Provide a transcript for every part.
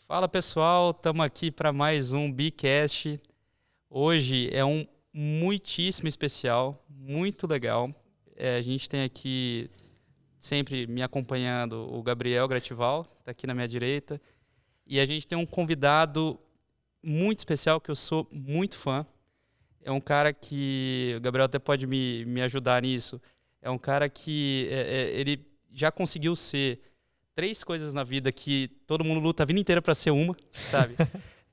Fala pessoal, estamos aqui para mais um Bicast. Hoje é um muitíssimo especial, muito legal. A gente tem aqui sempre me acompanhando o Gabriel Gratival, está aqui na minha direita. E a gente tem um convidado muito especial que eu sou muito fã. É um cara que, o Gabriel até pode me ajudar nisso, é um cara que ele já conseguiu ser três coisas na vida que todo mundo luta a vida inteira para ser uma, sabe?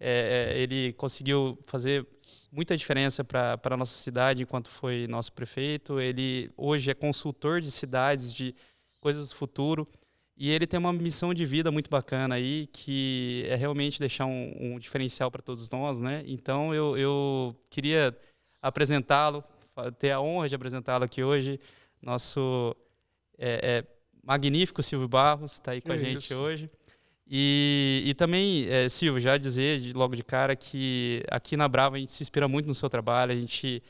Ele conseguiu fazer muita diferença para a nossa cidade enquanto foi nosso prefeito. Ele hoje é consultor de cidades, de coisas do futuro. E ele tem uma missão de vida muito bacana aí, que é realmente deixar um diferencial para todos nós, né? Então eu queria apresentá-lo, ter a honra de apresentá-lo aqui hoje. Nosso magnífico Silvio Barros está aí com a gente Isso. hoje. E também, Silvio, já dizer logo de cara que aqui na Brava a gente se inspira muito no seu trabalho, a gente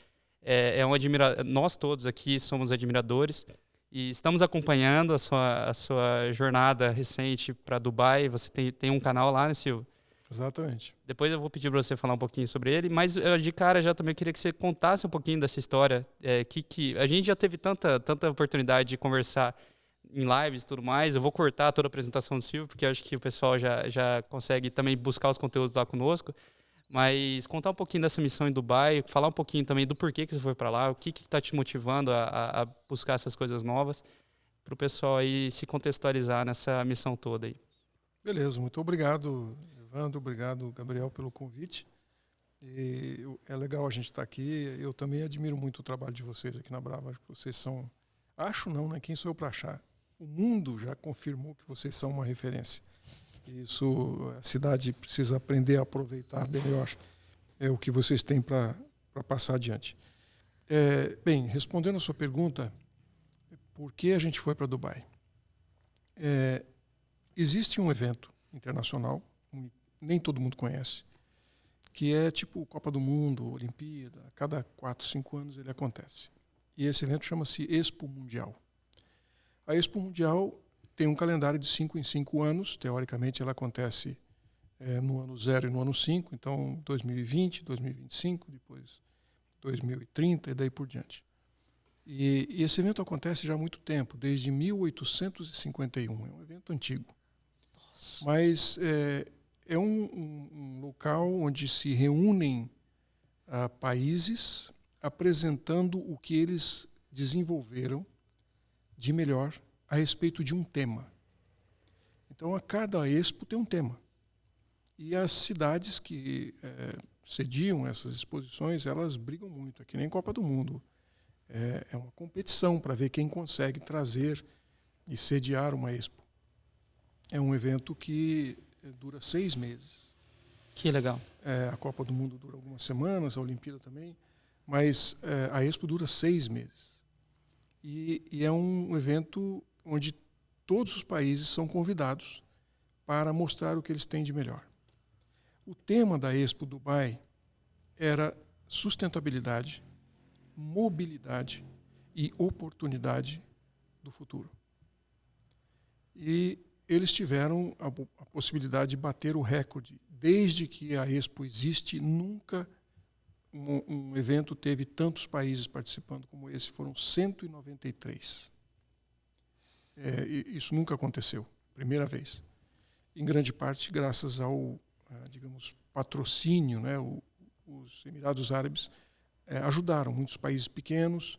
nós todos aqui somos admiradores e estamos acompanhando a sua jornada recente para Dubai. Você tem um canal lá, né, Silvio? Exatamente. Depois eu vou pedir para você falar um pouquinho sobre ele, mas de cara já também queria que você contasse um pouquinho dessa história, que a gente já teve tanta oportunidade de conversar em lives e tudo mais. Eu vou cortar toda a apresentação do Silvio, porque eu acho que o pessoal já consegue também buscar os conteúdos lá conosco. Mas contar um pouquinho dessa missão em Dubai, falar um pouquinho também do porquê que você foi para lá, o que está te motivando a buscar essas coisas novas, para o pessoal aí se contextualizar nessa missão toda aí. Beleza, muito obrigado, Evandro, obrigado, Gabriel, pelo convite. É legal a gente estar aqui. Eu também admiro muito o trabalho de vocês aqui na Brava. Acho que vocês são... Acho não, né? Quem sou eu para achar? O mundo já confirmou que vocês são uma referência. Isso a cidade precisa aprender a aproveitar bem, eu acho. É o que vocês têm para passar adiante. Bem, respondendo a sua pergunta, por que a gente foi para Dubai? Existe um evento internacional, nem todo mundo conhece, que é tipo Copa do Mundo, Olimpíada, a cada 4, 5 anos ele acontece. E esse evento chama-se Expo Mundial. A Expo Mundial tem um calendário de 5 em 5 anos, teoricamente ela acontece no ano 0 e no ano 5, então 2020, 2025, depois 2030 e daí por diante. E esse evento acontece já há muito tempo, desde 1851, é um evento antigo. Nossa. Mas é um local onde se reúnem países apresentando o que eles desenvolveram de melhor a respeito de um tema. Então, a cada expo tem um tema. E as cidades que sediam essas exposições, elas brigam muito, é que nem Copa do Mundo. É uma competição para ver quem consegue trazer e sediar uma expo. É um evento que dura 6 meses. Que legal. A Copa do Mundo dura algumas semanas, a Olimpíada também, mas a Expo dura 6 meses. E é um evento onde todos os países são convidados para mostrar o que eles têm de melhor. O tema da Expo Dubai era sustentabilidade, mobilidade e oportunidade do futuro. E eles tiveram a possibilidade de bater o recorde. Desde que a Expo existe, nunca um evento teve tantos países participando como esse. Foram 193. Isso nunca aconteceu. Primeira vez. Em grande parte graças ao, digamos, patrocínio, né? Os Emirados Árabes ajudaram muitos países pequenos.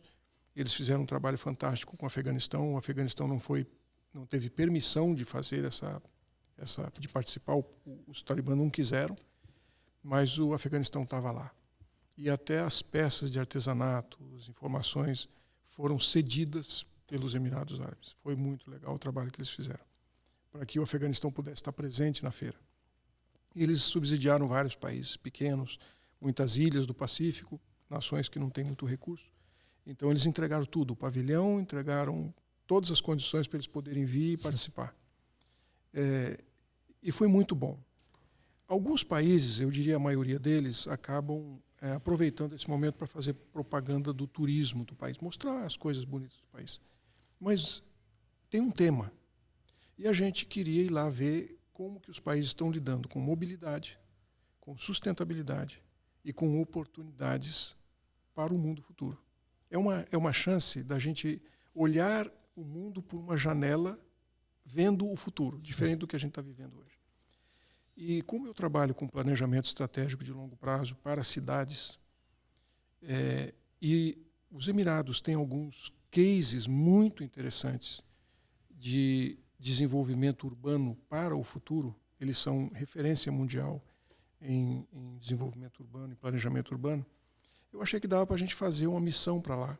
Eles fizeram um trabalho fantástico com o Afeganistão. O Afeganistão não teve permissão de fazer de participar. Os talibãs não quiseram, mas o Afeganistão estava lá. E até as peças de artesanato, as informações foram cedidas pelos Emirados Árabes. Foi muito legal o trabalho que eles fizeram, para que o Afeganistão pudesse estar presente na feira. E eles subsidiaram vários países pequenos, muitas ilhas do Pacífico, nações que não têm muito recurso. Então eles entregaram tudo, o pavilhão, entregaram todas as condições para eles poderem vir e participar. E foi muito bom. Alguns países, eu diria a maioria deles, acabam aproveitando esse momento para fazer propaganda do turismo do país, mostrar as coisas bonitas do país. Mas tem um tema. E a gente queria ir lá ver como que os países estão lidando com mobilidade, com sustentabilidade e com oportunidades para o mundo futuro. É uma chance da gente olhar o mundo por uma janela vendo o futuro, diferente do que a gente está vivendo hoje. E como eu trabalho com planejamento estratégico de longo prazo para cidades, e os Emirados têm alguns cases muito interessantes de desenvolvimento urbano para o futuro, eles são referência mundial em desenvolvimento urbano, em planejamento urbano, eu achei que dava para a gente fazer uma missão para lá,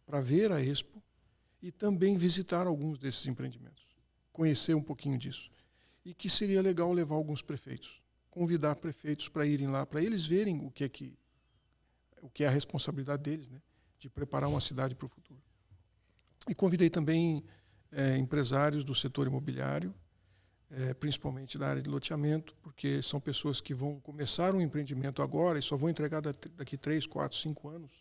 para ver a Expo e também visitar alguns desses empreendimentos, conhecer um pouquinho disso. E que seria legal levar alguns prefeitos, convidar prefeitos para irem lá, para eles verem o que é a responsabilidade deles, né, de preparar uma cidade para o futuro. E convidei também empresários do setor imobiliário, principalmente da área de loteamento, porque são pessoas que vão começar um empreendimento agora e só vão entregar daqui 3, 4, 5 anos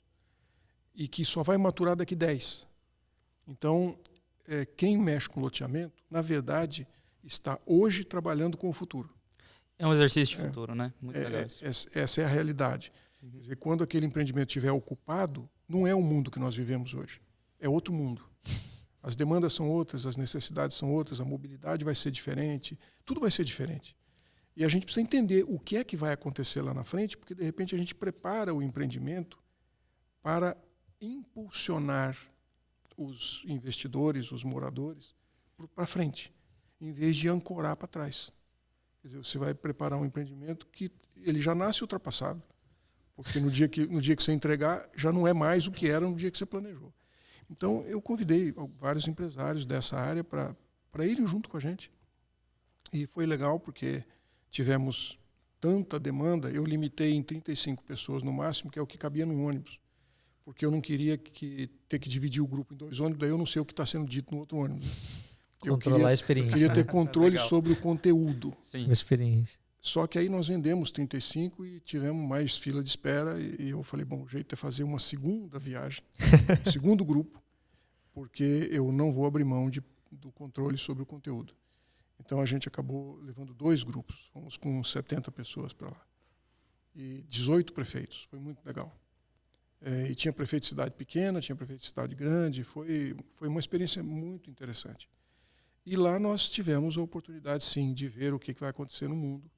e que só vai maturar daqui 10. Então, quem mexe com loteamento, na verdade, está hoje trabalhando com o futuro. É um exercício de futuro, né? Muito legal isso. Essa é a realidade. Quer dizer, quando aquele empreendimento estiver ocupado, não é o mundo que nós vivemos hoje. É outro mundo. As demandas são outras, as necessidades são outras, a mobilidade vai ser diferente, tudo vai ser diferente. E a gente precisa entender o que é que vai acontecer lá na frente, porque, de repente, a gente prepara o empreendimento para impulsionar os investidores, os moradores, para frente, em vez de ancorar para trás. Quer dizer, você vai preparar um empreendimento que ele já nasce ultrapassado, porque no dia que você entregar, já não é mais o que era no dia que você planejou. Então, eu convidei vários empresários dessa área para irem junto com a gente. E foi legal porque tivemos tanta demanda, eu limitei em 35 pessoas no máximo, que é o que cabia no ônibus. Porque eu não queria ter que dividir o grupo em 2 ônibus, daí eu não sei o que está sendo dito no outro ônibus. Controlar a experiência. Eu queria ter controle sobre o conteúdo. Sim. A experiência. Só que aí nós vendemos 35 e tivemos mais fila de espera e eu falei, bom, o jeito é fazer uma segunda viagem, um segundo grupo, porque eu não vou abrir mão do controle sobre o conteúdo. Então a gente acabou levando 2 grupos, fomos com 70 pessoas para lá. E 18 prefeitos, foi muito legal. E tinha prefeito de cidade pequena, tinha prefeito de cidade grande, foi uma experiência muito interessante. E lá nós tivemos a oportunidade, sim, de ver o que vai acontecer no mundo,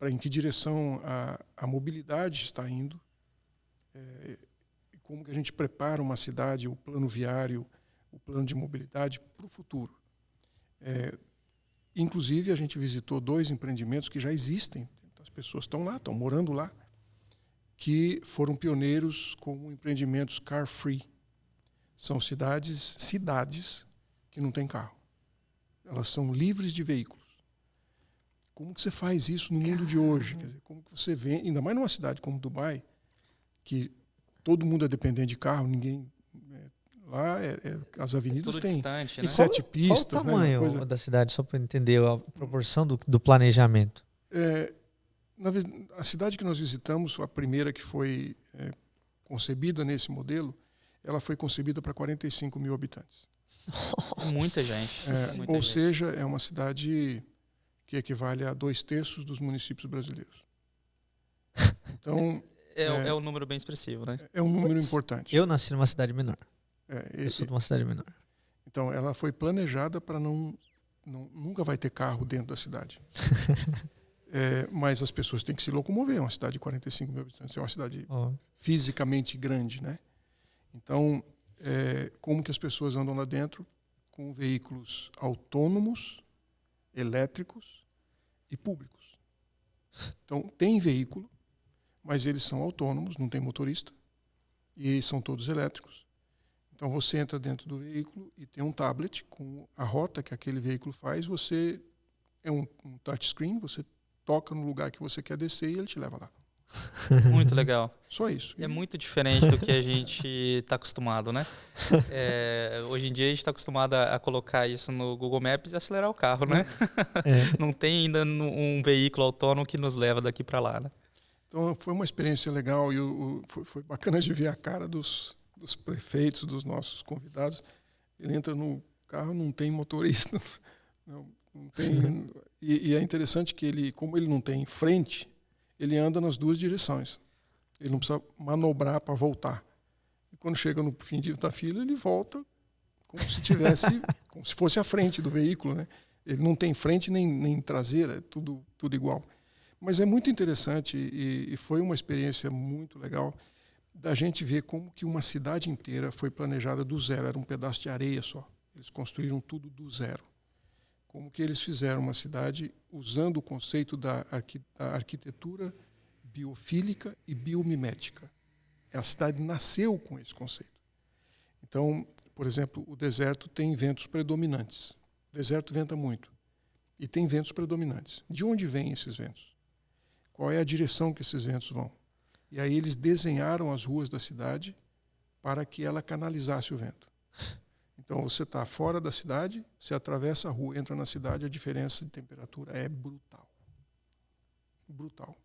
em que direção a mobilidade está indo, como que a gente prepara uma cidade, o plano viário, o plano de mobilidade para o futuro. Inclusive, a gente visitou 2 empreendimentos que já existem, as pessoas estão lá, estão morando lá, que foram pioneiros como empreendimentos car-free. São cidades que não têm carro. Elas são livres de veículos. Como que você faz isso no mundo de hoje? Quer dizer, como que você vê, ainda mais numa cidade como Dubai, que todo mundo é dependente de carro, ninguém... lá as avenidas têm distante, né? 7 pistas. Qual o tamanho da cidade, só para entender a proporção do planejamento? A cidade que nós visitamos, a primeira que foi concebida nesse modelo, ela foi concebida para 45 mil habitantes. Muita gente. Ou seja, é uma cidade que equivale a 2/3 dos municípios brasileiros. Então, é um número bem expressivo, né? É um número importante. Eu nasci numa cidade menor. Eu sou de uma cidade menor. Então, ela foi planejada para nunca vai ter carro dentro da cidade. Mas as pessoas têm que se locomover. É uma cidade de 45 mil habitantes. É uma cidade fisicamente grande, né? Então, como que as pessoas andam lá dentro? Com veículos autônomos, elétricos e públicos. Então, tem veículo, mas eles são autônomos, não tem motorista, e são todos elétricos. Então, você entra dentro do veículo e tem um tablet com a rota que aquele veículo faz. Você é um touchscreen, você toca no lugar que você quer descer e ele te leva lá. Muito legal. Só isso. É muito diferente do que a gente está acostumado, né? Hoje em dia a gente está acostumado a colocar isso no Google Maps e acelerar o carro, né? Não tem ainda um veículo autônomo que nos leva daqui para lá, né? Então foi uma experiência legal e foi bacana de ver a cara dos prefeitos, dos nossos convidados. Ele entra no carro, não tem motorista. Não, Não tem, e é interessante que ele, como ele não tem frente, ele anda nas duas direções. Ele não precisa manobrar para voltar. E quando chega no fim da fila, ele volta como se tivesse, como se fosse a frente do veículo, né? Ele não tem frente nem traseira, é tudo igual. Mas é muito interessante e foi uma experiência muito legal da gente ver como que uma cidade inteira foi planejada do zero. Era um pedaço de areia só. Eles construíram tudo do zero. Como que eles fizeram uma cidade usando o conceito da arquitetura biofílica e biomimética. A cidade nasceu com esse conceito. Então, por exemplo, o deserto tem ventos predominantes. O deserto venta muito. E tem ventos predominantes. De onde vêm esses ventos? Qual é a direção que esses ventos vão? E aí eles desenharam as ruas da cidade para que ela canalizasse o vento. Então você está fora da cidade, você atravessa a rua, entra na cidade, a diferença de temperatura é brutal. Brutal.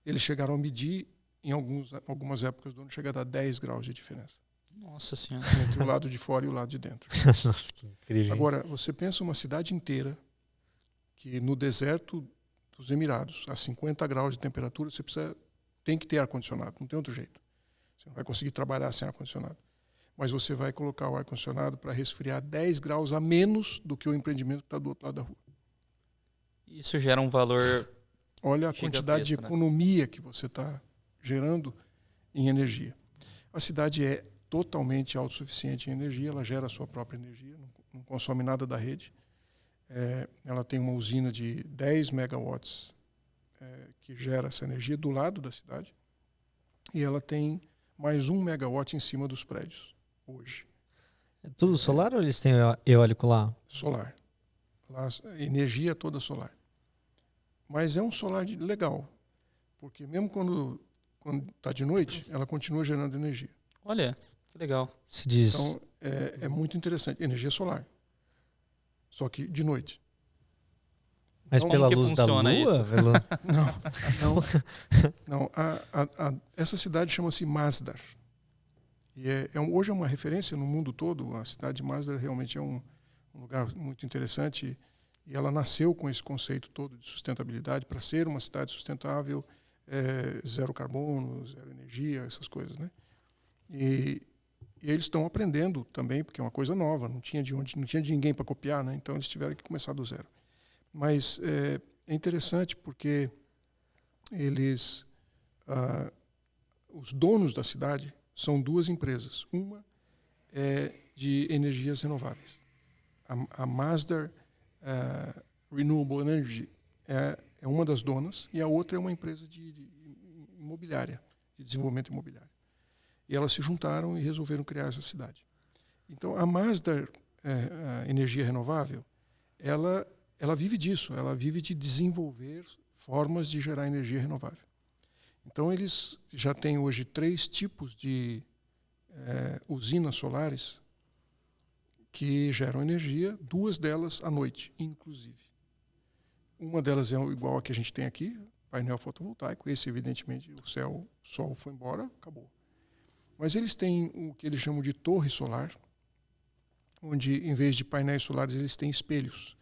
Eles chegaram a medir, em algumas épocas do ano, chega a dar 10 graus de diferença. Nossa Senhora. Entre o lado de fora e o lado de dentro. Nossa, que incrível. Agora, você pensa uma cidade inteira que no deserto dos Emirados, a 50 graus de temperatura, você tem que ter ar-condicionado, não tem outro jeito. Você não vai conseguir trabalhar sem ar-condicionado. Mas você vai colocar o ar-condicionado para resfriar 10 graus a menos do que o empreendimento que está do outro lado da rua. Isso gera um valor... Olha a quantidade de economia que você está gerando em energia. A cidade é totalmente autossuficiente em energia, ela gera a sua própria energia, não consome nada da rede. Ela tem uma usina de 10 megawatts que gera essa energia do lado da cidade e ela tem mais 1 megawatt em cima dos prédios hoje. É tudo solar ou eles têm eólico lá? Solar. Lá, a energia é toda solar. Mas é um solar legal, porque mesmo quando está de noite, ela continua gerando energia. Olha, que legal. Se diz. Então, é muito interessante. Energia solar. Só que de noite. Mas Então, pela como que luz da funciona lua? isso? Não. Essa cidade chama-se Masdar. E hoje é uma referência no mundo todo. A cidade de Masdar realmente é um lugar muito interessante. E ela nasceu com esse conceito todo de sustentabilidade para ser uma cidade sustentável, zero carbono, zero energia, essas coisas, né? E eles estão aprendendo também, porque é uma coisa nova, não tinha de ninguém para copiar, né? Então eles tiveram que começar do zero. Mas é interessante porque os donos da cidade são duas empresas. Uma é de energias renováveis. A Masdar Renewable Energy é uma das donas e a outra é uma empresa de imobiliária, de desenvolvimento imobiliário. E elas se juntaram e resolveram criar essa cidade. Então, a Masdar a Energia Renovável, ela vive disso, ela vive de desenvolver formas de gerar energia renovável. Então, eles já têm hoje 3 tipos de usinas solares que geram energia, 2 delas à noite, inclusive. Uma delas é igual a que a gente tem aqui, painel fotovoltaico. Esse, evidentemente, o sol foi embora, acabou. Mas eles têm o que eles chamam de torre solar, onde, em vez de painéis solares, eles têm espelhos.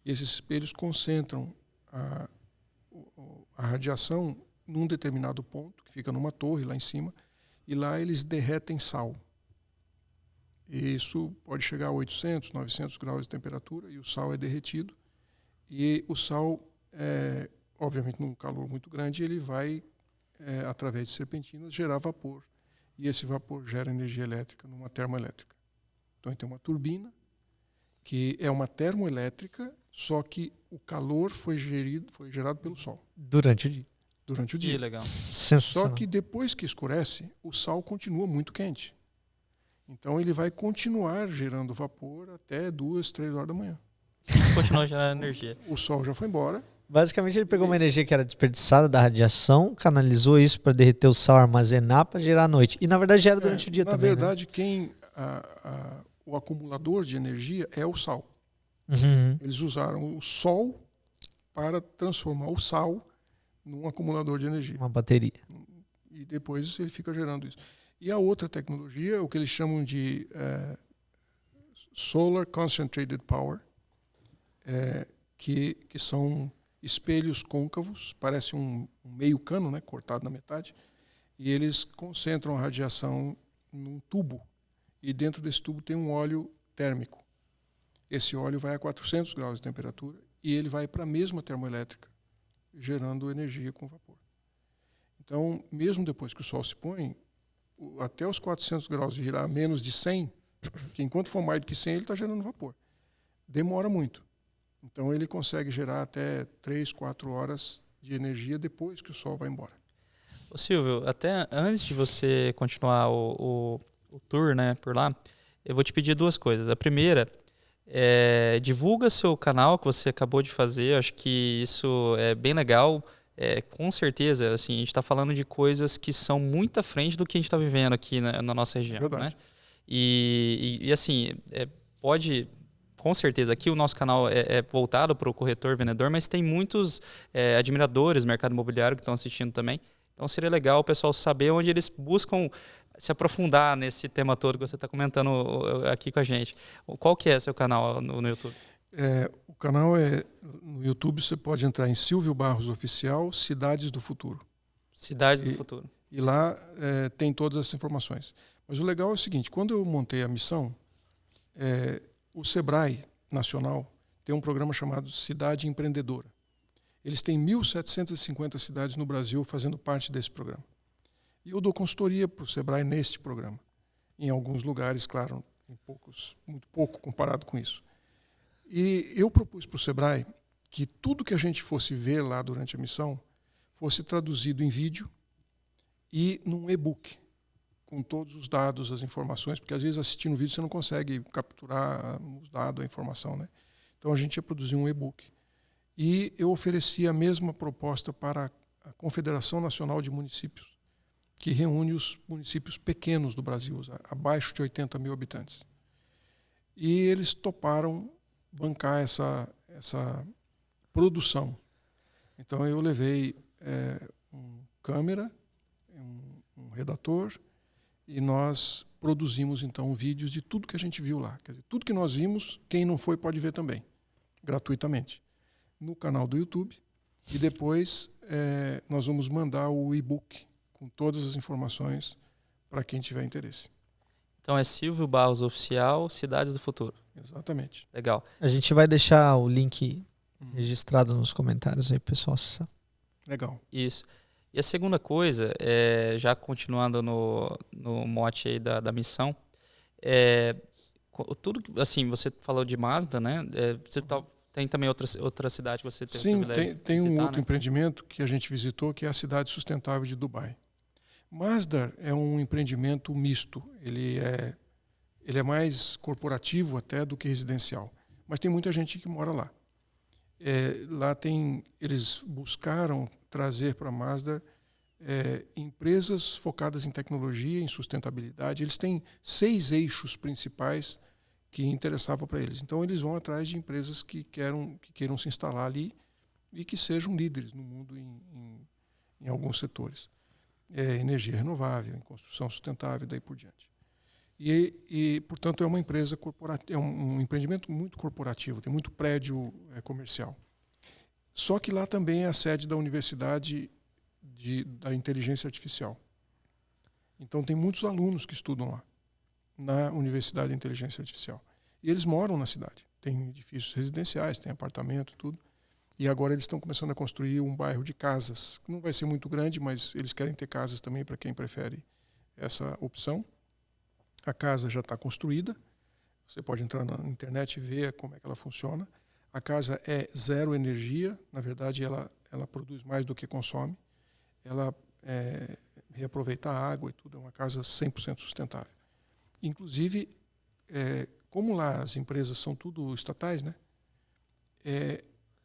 E esses espelhos concentram a radiação num determinado ponto, que fica numa torre lá em cima, e lá eles derretem sal. E isso pode chegar a 800, 900 graus de temperatura, e o sal é derretido. E o sal, obviamente, num calor muito grande, ele vai, através de serpentinas, gerar vapor. E esse vapor gera energia elétrica numa termoelétrica. Então, tem uma turbina, que é uma termoelétrica, só que o calor foi gerado pelo sol. Durante o dia. Durante o dia. Que legal. Só que depois que escurece, o sal continua muito quente. Então, ele vai continuar gerando vapor até 2, 3 horas da manhã. Continua gerando energia. O sol já foi embora. Basicamente, ele pegou uma energia que era desperdiçada da radiação, canalizou isso para derreter o sal, armazenar para gerar à noite. E, na verdade, gera durante o dia também. Na verdade, o acumulador de energia é o sal. Uhum. Eles usaram o sol para transformar o sal num acumulador de energia. Uma bateria. E depois ele fica gerando isso. E a outra tecnologia, o que eles chamam de Solar Concentrated Power, que são espelhos côncavos, parece um meio cano, né, cortado na metade, e eles concentram a radiação num tubo, e dentro desse tubo tem um óleo térmico. Esse óleo vai a 400 graus de temperatura e ele vai para a mesma termoelétrica, gerando energia com vapor. Então, mesmo depois que o Sol se põe, até os 400 graus virar menos de 100, porque enquanto for mais do que 100, ele está gerando vapor. Demora muito. Então, ele consegue gerar até 3, 4 horas de energia depois que o Sol vai embora. Ô Silvio, até antes de você continuar o tour, né, por lá, eu vou te pedir duas coisas. A primeira, divulga seu canal que você acabou de fazer. Eu acho que isso é bem legal. Com certeza, assim, a gente está falando de coisas que são muito à frente do que a gente está vivendo aqui na nossa região. Né? E assim, pode... Com certeza, aqui o nosso canal é voltado para o corretor, vendedor, mas tem muitos admiradores do mercado imobiliário que estão assistindo também. Então seria legal o pessoal saber onde eles buscam se aprofundar nesse tema todo que você está comentando aqui com a gente. Qual que é seu canal no YouTube? O canal no YouTube, você pode entrar em Silvio Barros Oficial, Cidades do Futuro. Cidades do Futuro. E lá tem todas essas informações. Mas o legal é o seguinte, quando eu montei a missão, o Sebrae Nacional tem um programa chamado Cidade Empreendedora. Eles têm 1.750 cidades no Brasil fazendo parte desse programa. E eu dou consultoria para o Sebrae neste programa. Em alguns lugares, claro, muito pouco comparado com isso. E eu propus para o Sebrae que tudo que a gente fosse ver lá durante a missão fosse traduzido em vídeo e num e-book, com todos os dados, as informações, porque às vezes assistindo o vídeo você não consegue capturar os dados, a informação, né? Então a gente ia produzir um e-book. E eu ofereci a mesma proposta para a Confederação Nacional de Municípios, que reúne os municípios pequenos do Brasil, abaixo de 80 mil habitantes. E eles toparam bancar essa produção. Então eu levei uma câmera, um redator, e nós produzimos então vídeos de tudo que a gente viu lá. Quer dizer, tudo que nós vimos, quem não foi pode ver também, gratuitamente, no canal do YouTube. E depois nós vamos mandar o e-book com todas as informações para quem tiver interesse. Então é Silvio Barros Oficial, Cidades do Futuro. Exatamente. Legal. A gente vai deixar o link registrado nos comentários aí, pessoal. Legal. Isso. E a segunda coisa, já continuando no mote aí da missão, tudo assim, você falou de Mazda, né? Você tem também outra cidade que você tem o privilégio de tem um visitar, outro empreendimento que a gente visitou, que é a Cidade Sustentável de Dubai. Mazda é um empreendimento misto. Ele é mais corporativo até do que residencial. Mas tem muita gente que mora lá. Lá eles buscaram trazer para a Mazda empresas focadas em tecnologia, em sustentabilidade. Eles têm 6 eixos principais que interessavam para eles. Então, eles vão atrás de empresas que queiram se instalar ali e que sejam líderes no mundo em alguns setores. Energia renovável, em construção sustentável e daí por diante. E portanto, é uma empresa corporativa, é um empreendimento muito corporativo, tem muito prédio comercial. Só que lá também é a sede da Universidade da Inteligência Artificial. Então, tem muitos alunos que estudam lá, na Universidade da Inteligência Artificial. E eles moram na cidade. Tem edifícios residenciais, tem apartamento, tudo. E agora eles estão começando a construir um bairro de casas. Não vai ser muito grande, mas eles querem ter casas também para quem prefere essa opção. A casa já está construída. Você pode entrar na internet e ver como é que ela funciona. A casa é zero energia. Na verdade, ela produz mais do que consome. Ela reaproveita a água e tudo. É uma casa 100% sustentável. Inclusive, como lá as empresas são tudo estatais, né?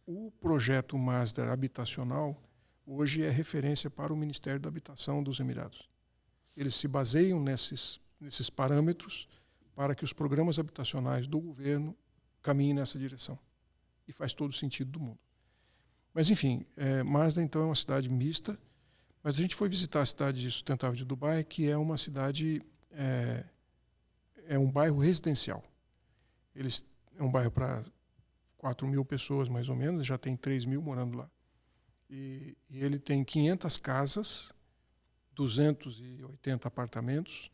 O projeto Mazda habitacional hoje é referência para o Ministério da Habitação dos Emirados. Eles se baseiam nesses parâmetros para que os programas habitacionais do governo caminhem nessa direção. E faz todo o sentido do mundo. Mas, enfim, Mazda, então, é uma cidade mista, mas a gente foi visitar a cidade sustentável de Dubai, que é uma cidade, é um bairro residencial. É um bairro para 4.000 pessoas, mais ou menos, já tem 3.000 morando lá. E ele tem 500 casas, 280 apartamentos,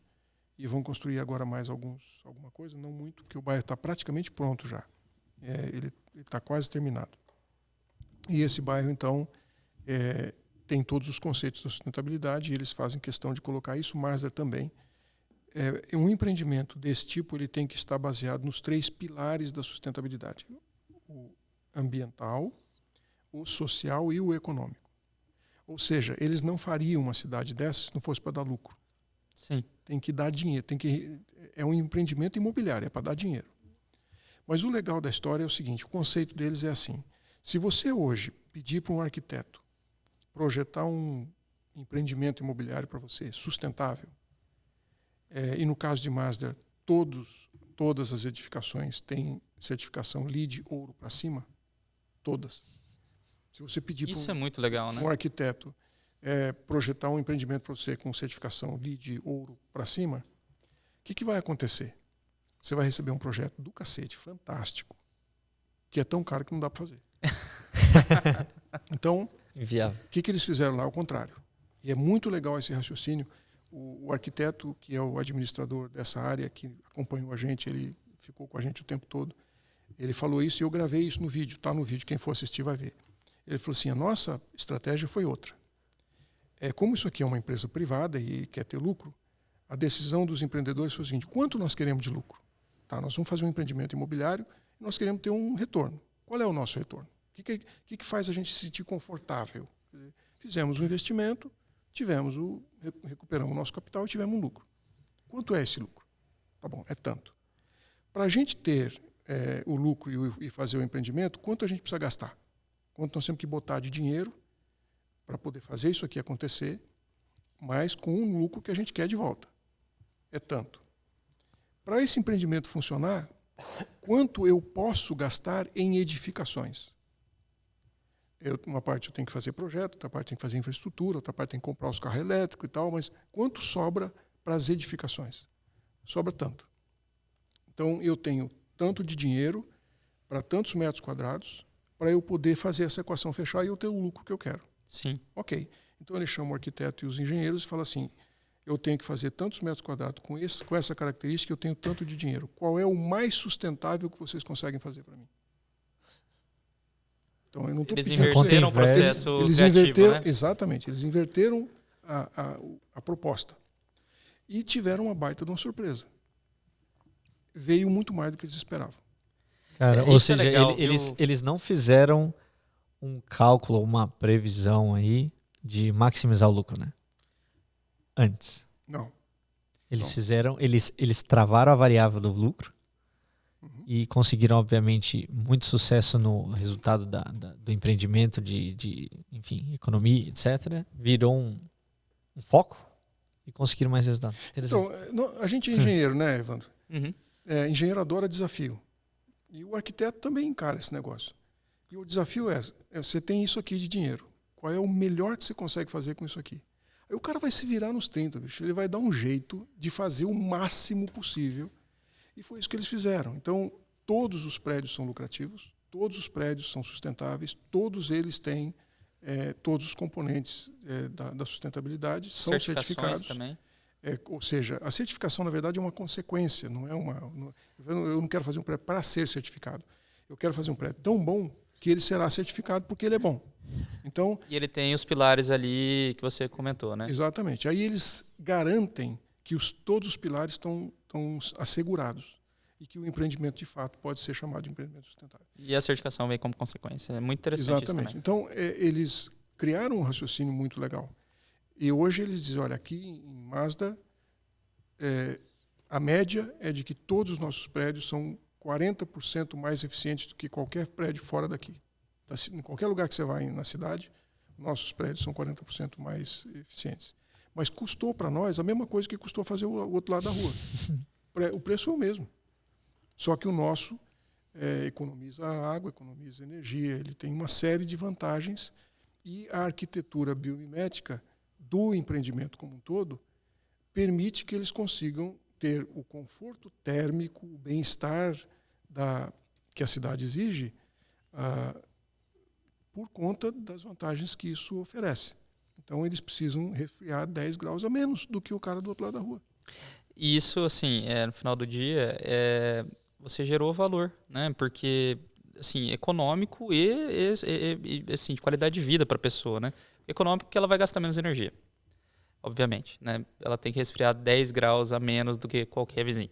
e vão construir agora mais alguma coisa, não muito, porque o bairro está praticamente pronto já. Ele está quase terminado. E esse bairro, então, tem todos os conceitos da sustentabilidade, e eles fazem questão de colocar isso. Masdar também. Um empreendimento desse tipo ele tem que estar baseado nos 3 pilares da sustentabilidade: o ambiental, o social e o econômico. Ou seja, eles não fariam uma cidade dessa se não fosse para dar lucro. Sim. Tem que dar dinheiro, é um empreendimento imobiliário, é para dar dinheiro. Mas o legal da história é o seguinte: o conceito deles é assim: se você hoje pedir para um arquiteto projetar um empreendimento imobiliário para você sustentável, e no caso de Masdar, todas as edificações têm certificação LEED ouro para cima, todas. Se você pedir Isso é muito legal, né? um arquiteto projetar um empreendimento para você com certificação LEED ouro para cima, o que vai acontecer? Você vai receber um projeto do cacete, fantástico, que é tão caro que não dá para fazer. Então, o que eles fizeram lá? Ao contrário. E é muito legal esse raciocínio. O arquiteto, que é o administrador dessa área, que acompanhou a gente, ele ficou com a gente o tempo todo, ele falou isso e eu gravei isso no vídeo. Está no vídeo, quem for assistir vai ver. Ele falou assim: a nossa estratégia foi outra. Como isso aqui é uma empresa privada e quer ter lucro, a decisão dos empreendedores foi o seguinte: quanto nós queremos de lucro? Tá, nós vamos fazer um empreendimento imobiliário e nós queremos ter um retorno. Qual é o nosso retorno? O que faz a gente se sentir confortável? Fizemos um investimento, recuperamos o nosso capital e tivemos um lucro. Quanto é esse lucro? Tá bom, é tanto. Para a gente ter o lucro e fazer o empreendimento, quanto a gente precisa gastar? Quanto nós temos que botar de dinheiro para poder fazer isso aqui acontecer, mas com um lucro que a gente quer de volta? É tanto. Para esse empreendimento funcionar, quanto eu posso gastar em edificações? Uma parte eu tenho que fazer projeto, outra parte eu tenho que fazer infraestrutura, outra parte eu tenho que comprar os carros elétricos e tal, mas quanto sobra para as edificações? Sobra tanto. Então, eu tenho tanto de dinheiro para tantos metros quadrados para eu poder fazer essa equação fechar e eu ter o lucro que eu quero. Sim. Ok. Então, ele chama o arquiteto e os engenheiros e fala assim: eu tenho que fazer tantos metros quadrados com essa característica, eu tenho tanto de dinheiro. Qual é o mais sustentável que vocês conseguem fazer para mim? Então, eu não tô Eles pedindo inverteram o processo eles criativo, inverteram, né? exatamente, eles inverteram a proposta. E tiveram uma baita de uma surpresa. Veio muito mais do que eles esperavam. Cara, ou isso é seja, legal, eles não fizeram um cálculo, uma previsão aí de maximizar o lucro, né? Antes. Não. Eles Não. fizeram, eles travaram a variável do lucro e conseguiram, obviamente, muito sucesso no resultado do empreendimento de, enfim, economia, etc. Virou um foco e conseguiram mais resultado. Então, a gente é engenheiro, né, Evandro? Uhum. Engenheiro adora desafio. E o arquiteto também encara esse negócio. E o desafio você tem isso aqui de dinheiro. Qual é o melhor que você consegue fazer com isso aqui? Aí o cara vai se virar nos 30, bicho. Ele vai dar um jeito de fazer o máximo possível. E foi isso que eles fizeram. Então, todos os prédios são lucrativos, todos os prédios são sustentáveis, todos eles têm todos os componentes da sustentabilidade, são certificados também. Ou seja, a certificação, na verdade, é uma consequência, não é uma. Eu não quero fazer um prédio para ser certificado. Eu quero fazer um prédio tão bom que ele será certificado porque ele é bom. Então, e ele tem os pilares ali que você comentou, né? Exatamente. Aí eles garantem que todos os pilares estão assegurados e que o empreendimento, de fato, pode ser chamado de empreendimento sustentável. E a certificação vem como consequência. É muito interessante isso também. Então, eles criaram um raciocínio muito legal. E hoje eles dizem, olha, aqui em Masdar, a média é de que todos os nossos prédios são 40% mais eficientes do que qualquer prédio fora daqui. Em qualquer lugar que você vai na cidade, nossos prédios são 40% mais eficientes. Mas custou para nós a mesma coisa que custou fazer o outro lado da rua. O preço é o mesmo. Só que o nosso economiza água, economiza energia, ele tem uma série de vantagens e a arquitetura biomimética do empreendimento como um todo permite que eles consigam ter o conforto térmico, o bem-estar que a cidade exige, por conta das vantagens que isso oferece. Então, eles precisam resfriar 10 graus a menos do que o cara do outro lado da rua. E isso, assim, no final do dia, você gerou valor, né? Porque, assim, econômico e assim, de qualidade de vida para a pessoa, né? Econômico porque ela vai gastar menos energia, obviamente, né? Ela tem que resfriar 10 graus a menos do que qualquer vizinho.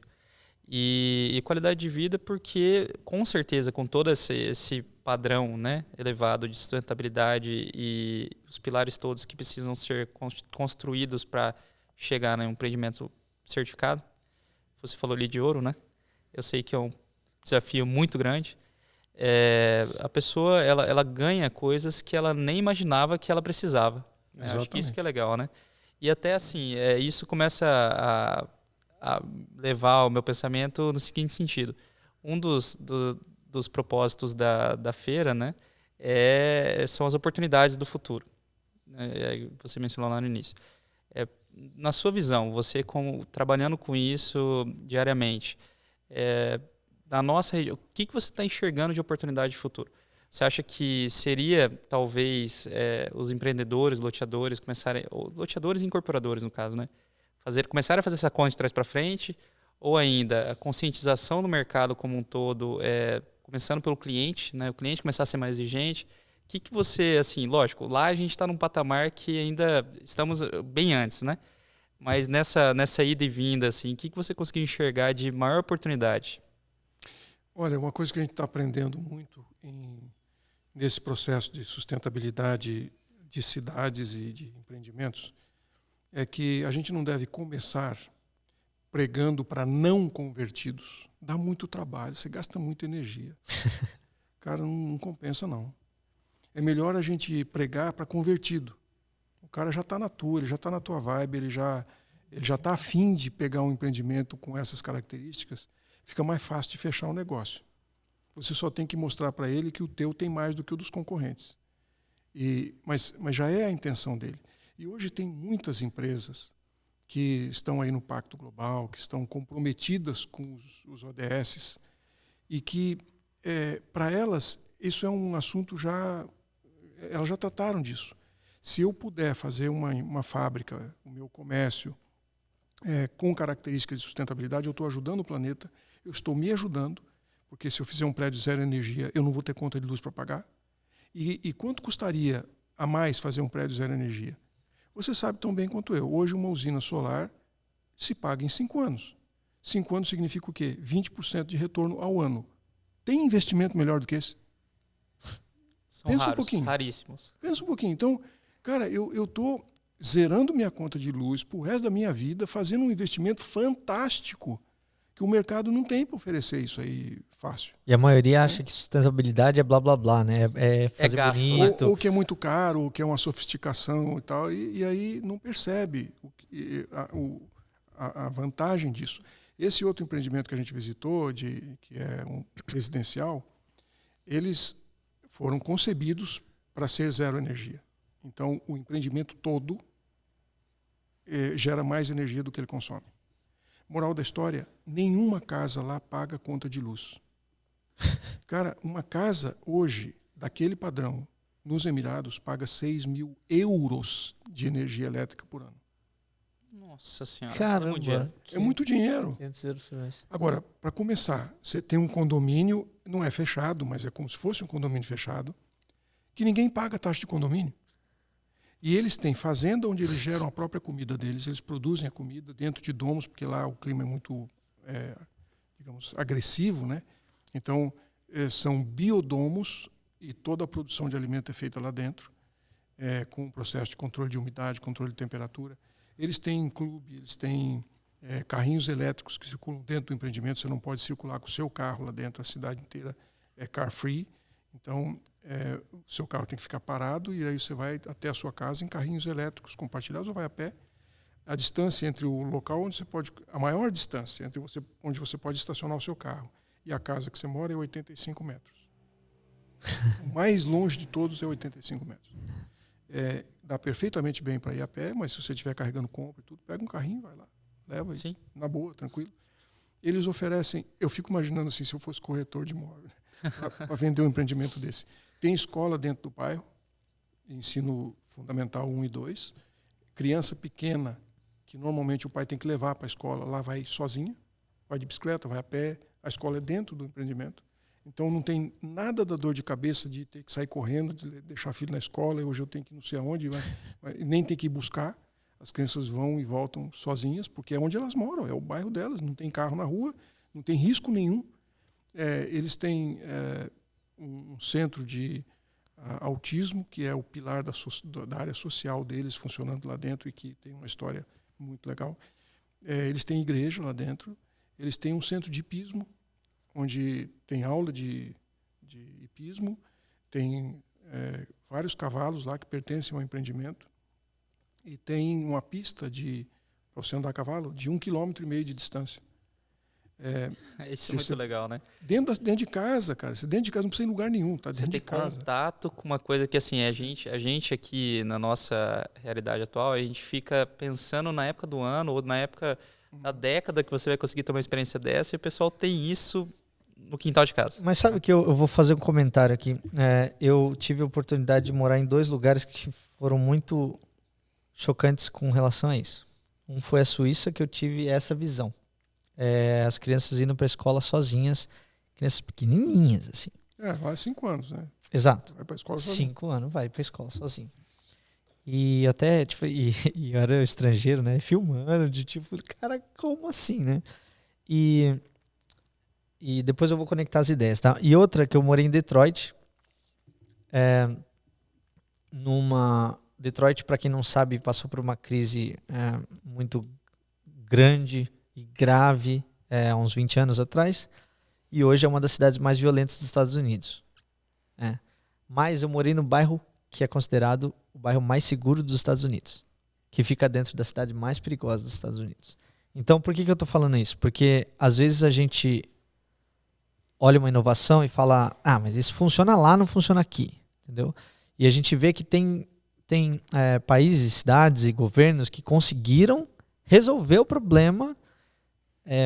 E qualidade de vida porque, com certeza, com todo esse padrão, né, elevado de sustentabilidade e os pilares todos que precisam ser construídos para chegar em um empreendimento certificado. Você falou ali de ouro, né? Eu sei que é um desafio muito grande. A pessoa ela ganha coisas que ela nem imaginava que ela precisava. Acho que isso que é legal, né? E até assim, isso começa a levar o meu pensamento no seguinte sentido. Um dos propósitos da feira, né, são as oportunidades do futuro. Você mencionou lá no início. Na sua visão, você trabalhando com isso diariamente, na nossa região, o que você está enxergando de oportunidade de futuro? Você acha que seria, talvez, os empreendedores, loteadores, loteadores e incorporadores, no caso, né? Começarem a fazer essa conta de trás para frente, ou ainda a conscientização do mercado como um todo, começando pelo cliente, né? O cliente começar a ser mais exigente. O que você, assim, lógico, lá a gente está num patamar que ainda estamos bem antes, né? Mas nessa ida e vinda, assim, o que você conseguiu enxergar de maior oportunidade? Olha, uma coisa que a gente está aprendendo muito nesse processo de sustentabilidade de cidades e de empreendimentos é que a gente não deve começar pregando para não convertidos. Dá muito trabalho, você gasta muita energia. Cara, não compensa, não. É melhor a gente pregar para convertido. O cara já está na tua, ele já está na tua vibe, ele já está afim de pegar um empreendimento com essas características, fica mais fácil de fechar o negócio. Você só tem que mostrar para ele que o teu tem mais do que o dos concorrentes. Mas já é a intenção dele. E hoje tem muitas empresas que estão aí no Pacto Global, que estão comprometidas com os ODS, e que, para elas, isso é um assunto elas já trataram disso. Se eu puder fazer uma fábrica, o meu comércio, com características de sustentabilidade, eu estou ajudando o planeta, eu estou me ajudando, porque se eu fizer um prédio zero energia, eu não vou ter conta de luz para pagar. E quanto custaria a mais fazer um prédio zero energia? Você sabe tão bem quanto eu. Hoje, uma usina solar se paga em 5 anos. 5 anos significa o quê? 20% de retorno ao ano. Tem investimento melhor do que esse? São Pensa um pouquinho. Raríssimos. Pensa um pouquinho. Então, cara, eu estou zerando minha conta de luz pro resto da minha vida, fazendo um investimento fantástico que o mercado não tem para oferecer isso aí fácil. E a maioria acha que sustentabilidade é blá blá blá, né? É fazer gasto, bonito. Ou que é muito caro, ou que é uma sofisticação e tal, e aí não percebe a vantagem disso. Esse outro empreendimento que a gente visitou, que é um residencial, eles foram concebidos para ser zero energia. Então, o empreendimento todo gera mais energia do que ele consome. Moral da história, nenhuma casa lá paga conta de luz. Cara, uma casa hoje, daquele padrão, nos Emirados, paga 6 mil euros de energia elétrica por ano. Nossa Senhora. Caramba. É muito dinheiro. Agora, para começar, você tem um condomínio, não é fechado, mas é como se fosse um condomínio fechado, que ninguém paga taxa de condomínio. E eles têm fazenda onde eles geram a própria comida deles, eles produzem a comida dentro de domos, porque lá o clima é muito, digamos, agressivo, né? Então, são biodomos e toda a produção de alimento é feita lá dentro, com um processo de controle de umidade, controle de temperatura. Eles têm clube, eles têm carrinhos elétricos que circulam dentro do empreendimento, você não pode circular com o seu carro lá dentro, a cidade inteira é car free. Então, o seu carro tem que ficar parado e aí você vai até a sua casa em carrinhos elétricos compartilhados ou vai a pé. A distância entre o local onde você pode... A maior distância entre onde você pode estacionar o seu carro e a casa que você mora é 85 metros. O mais longe de todos é 85 metros. Dá perfeitamente bem para ir a pé, mas se você estiver carregando compra e tudo, pega um carrinho, vai lá, leva aí, na boa, tranquilo. Eles oferecem, eu fico imaginando assim, se eu fosse corretor de imóvel, para vender um empreendimento desse. Tem escola dentro do bairro, ensino fundamental 1 e 2, criança pequena, que normalmente o pai tem que levar para a escola, lá vai sozinha, vai de bicicleta, vai a pé, a escola é dentro do empreendimento. Então não tem nada da dor de cabeça de ter que sair correndo, de deixar filho na escola, e hoje eu tenho que ir não sei aonde, nem tem que ir buscar. As crianças vão e voltam sozinhas, porque é onde elas moram, é o bairro delas, não tem carro na rua, não tem risco nenhum. Eles têm um centro de autismo, que é o pilar da área social deles, funcionando lá dentro e que tem uma história muito legal. Eles têm igreja lá dentro, eles têm um centro de hipismo, onde tem aula de hipismo, tem vários cavalos lá que pertencem ao empreendimento, e tem uma pista para você andar a cavalo de 1,5 km de distância. Isso é muito legal, né? Dentro de casa, cara. Dentro de casa não precisa ir em lugar nenhum, tá dentro de casa. Você tem contato com uma coisa que, assim, a gente aqui, na nossa realidade atual, a gente fica pensando na época do ano ou na época da década que você vai conseguir ter uma experiência dessa, e o pessoal tem isso no quintal de casa. Mas sabe que eu vou fazer um comentário aqui. Eu tive a oportunidade de morar em 2 lugares que foram muito chocantes com relação a isso. Um foi a Suíça, que eu tive essa visão. As crianças indo para a escola sozinhas, crianças pequenininhas, assim. Vai 5 anos, né? Exato. Vai para a escola sozinho. 5 anos, vai para a escola sozinho. E até, tipo, e eu era estrangeiro, né? Filmando, de tipo, cara, como assim, né? E depois eu vou conectar as ideias, tá? E outra, que eu morei em Detroit. Detroit, para quem não sabe, passou por uma crise muito grande e grave há uns 20 anos atrás. E hoje é uma das cidades mais violentas dos Estados Unidos. Mas eu morei no bairro que é considerado o bairro mais seguro dos Estados Unidos, que fica dentro da cidade mais perigosa dos Estados Unidos. Então, por que eu estou falando isso? Porque às vezes a gente olha uma inovação e fala, mas isso funciona lá, não funciona aqui, entendeu? E a gente vê que tem países, cidades e governos que conseguiram resolver o problema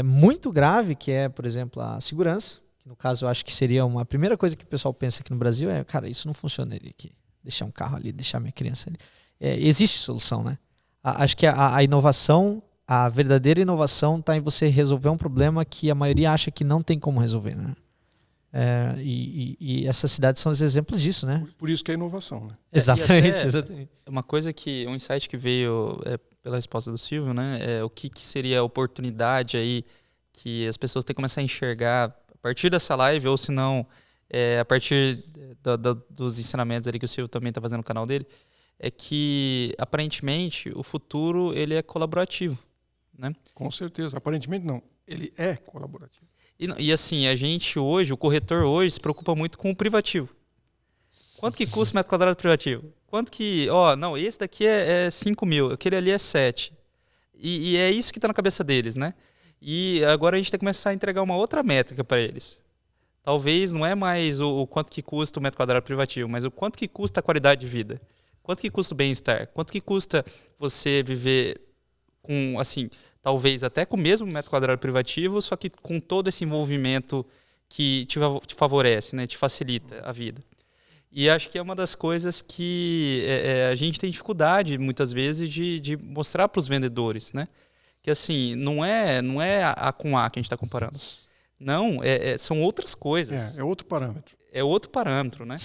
muito grave, que é, por exemplo, a segurança, que no caso eu acho que seria a primeira coisa que o pessoal pensa aqui no Brasil cara, isso não funcionaria aqui. Deixar um carro ali, deixar minha criança ali. Existe solução, né? Acho que a inovação, a verdadeira inovação está em você resolver um problema que a maioria acha que não tem como resolver, né? E essas cidades são os exemplos disso, né? Por isso que é inovação, né? Exatamente. Uma coisa um insight que veio pela resposta do Silvio, né? O que seria a oportunidade aí que as pessoas têm que começar a enxergar a partir dessa live, ou se não, a partir dos ensinamentos ali que o Silvio também está fazendo no canal dele, é que aparentemente o futuro ele é colaborativo, né? Com certeza. Aparentemente não. Ele é colaborativo. E assim, a gente hoje, o corretor hoje se preocupa muito com o privativo. Quanto que custa o metro quadrado privativo? Quanto que... não, esse daqui é 5 mil, aquele ali é 7. E é isso que está na cabeça deles, né? E agora a gente tem que começar a entregar uma outra métrica para eles. Talvez não é mais o quanto que custa o metro quadrado privativo, mas o quanto que custa a qualidade de vida. Quanto que custa o bem-estar? Quanto que custa você viver com, assim... talvez até com o mesmo metro quadrado privativo, só que com todo esse envolvimento que te favorece, né? Te facilita a vida. E acho que é uma das coisas que a gente tem dificuldade, muitas vezes, de mostrar para os vendedores, né? Que assim, não é A com A que a gente está comparando. Não, são outras coisas. É outro parâmetro. É outro parâmetro, né?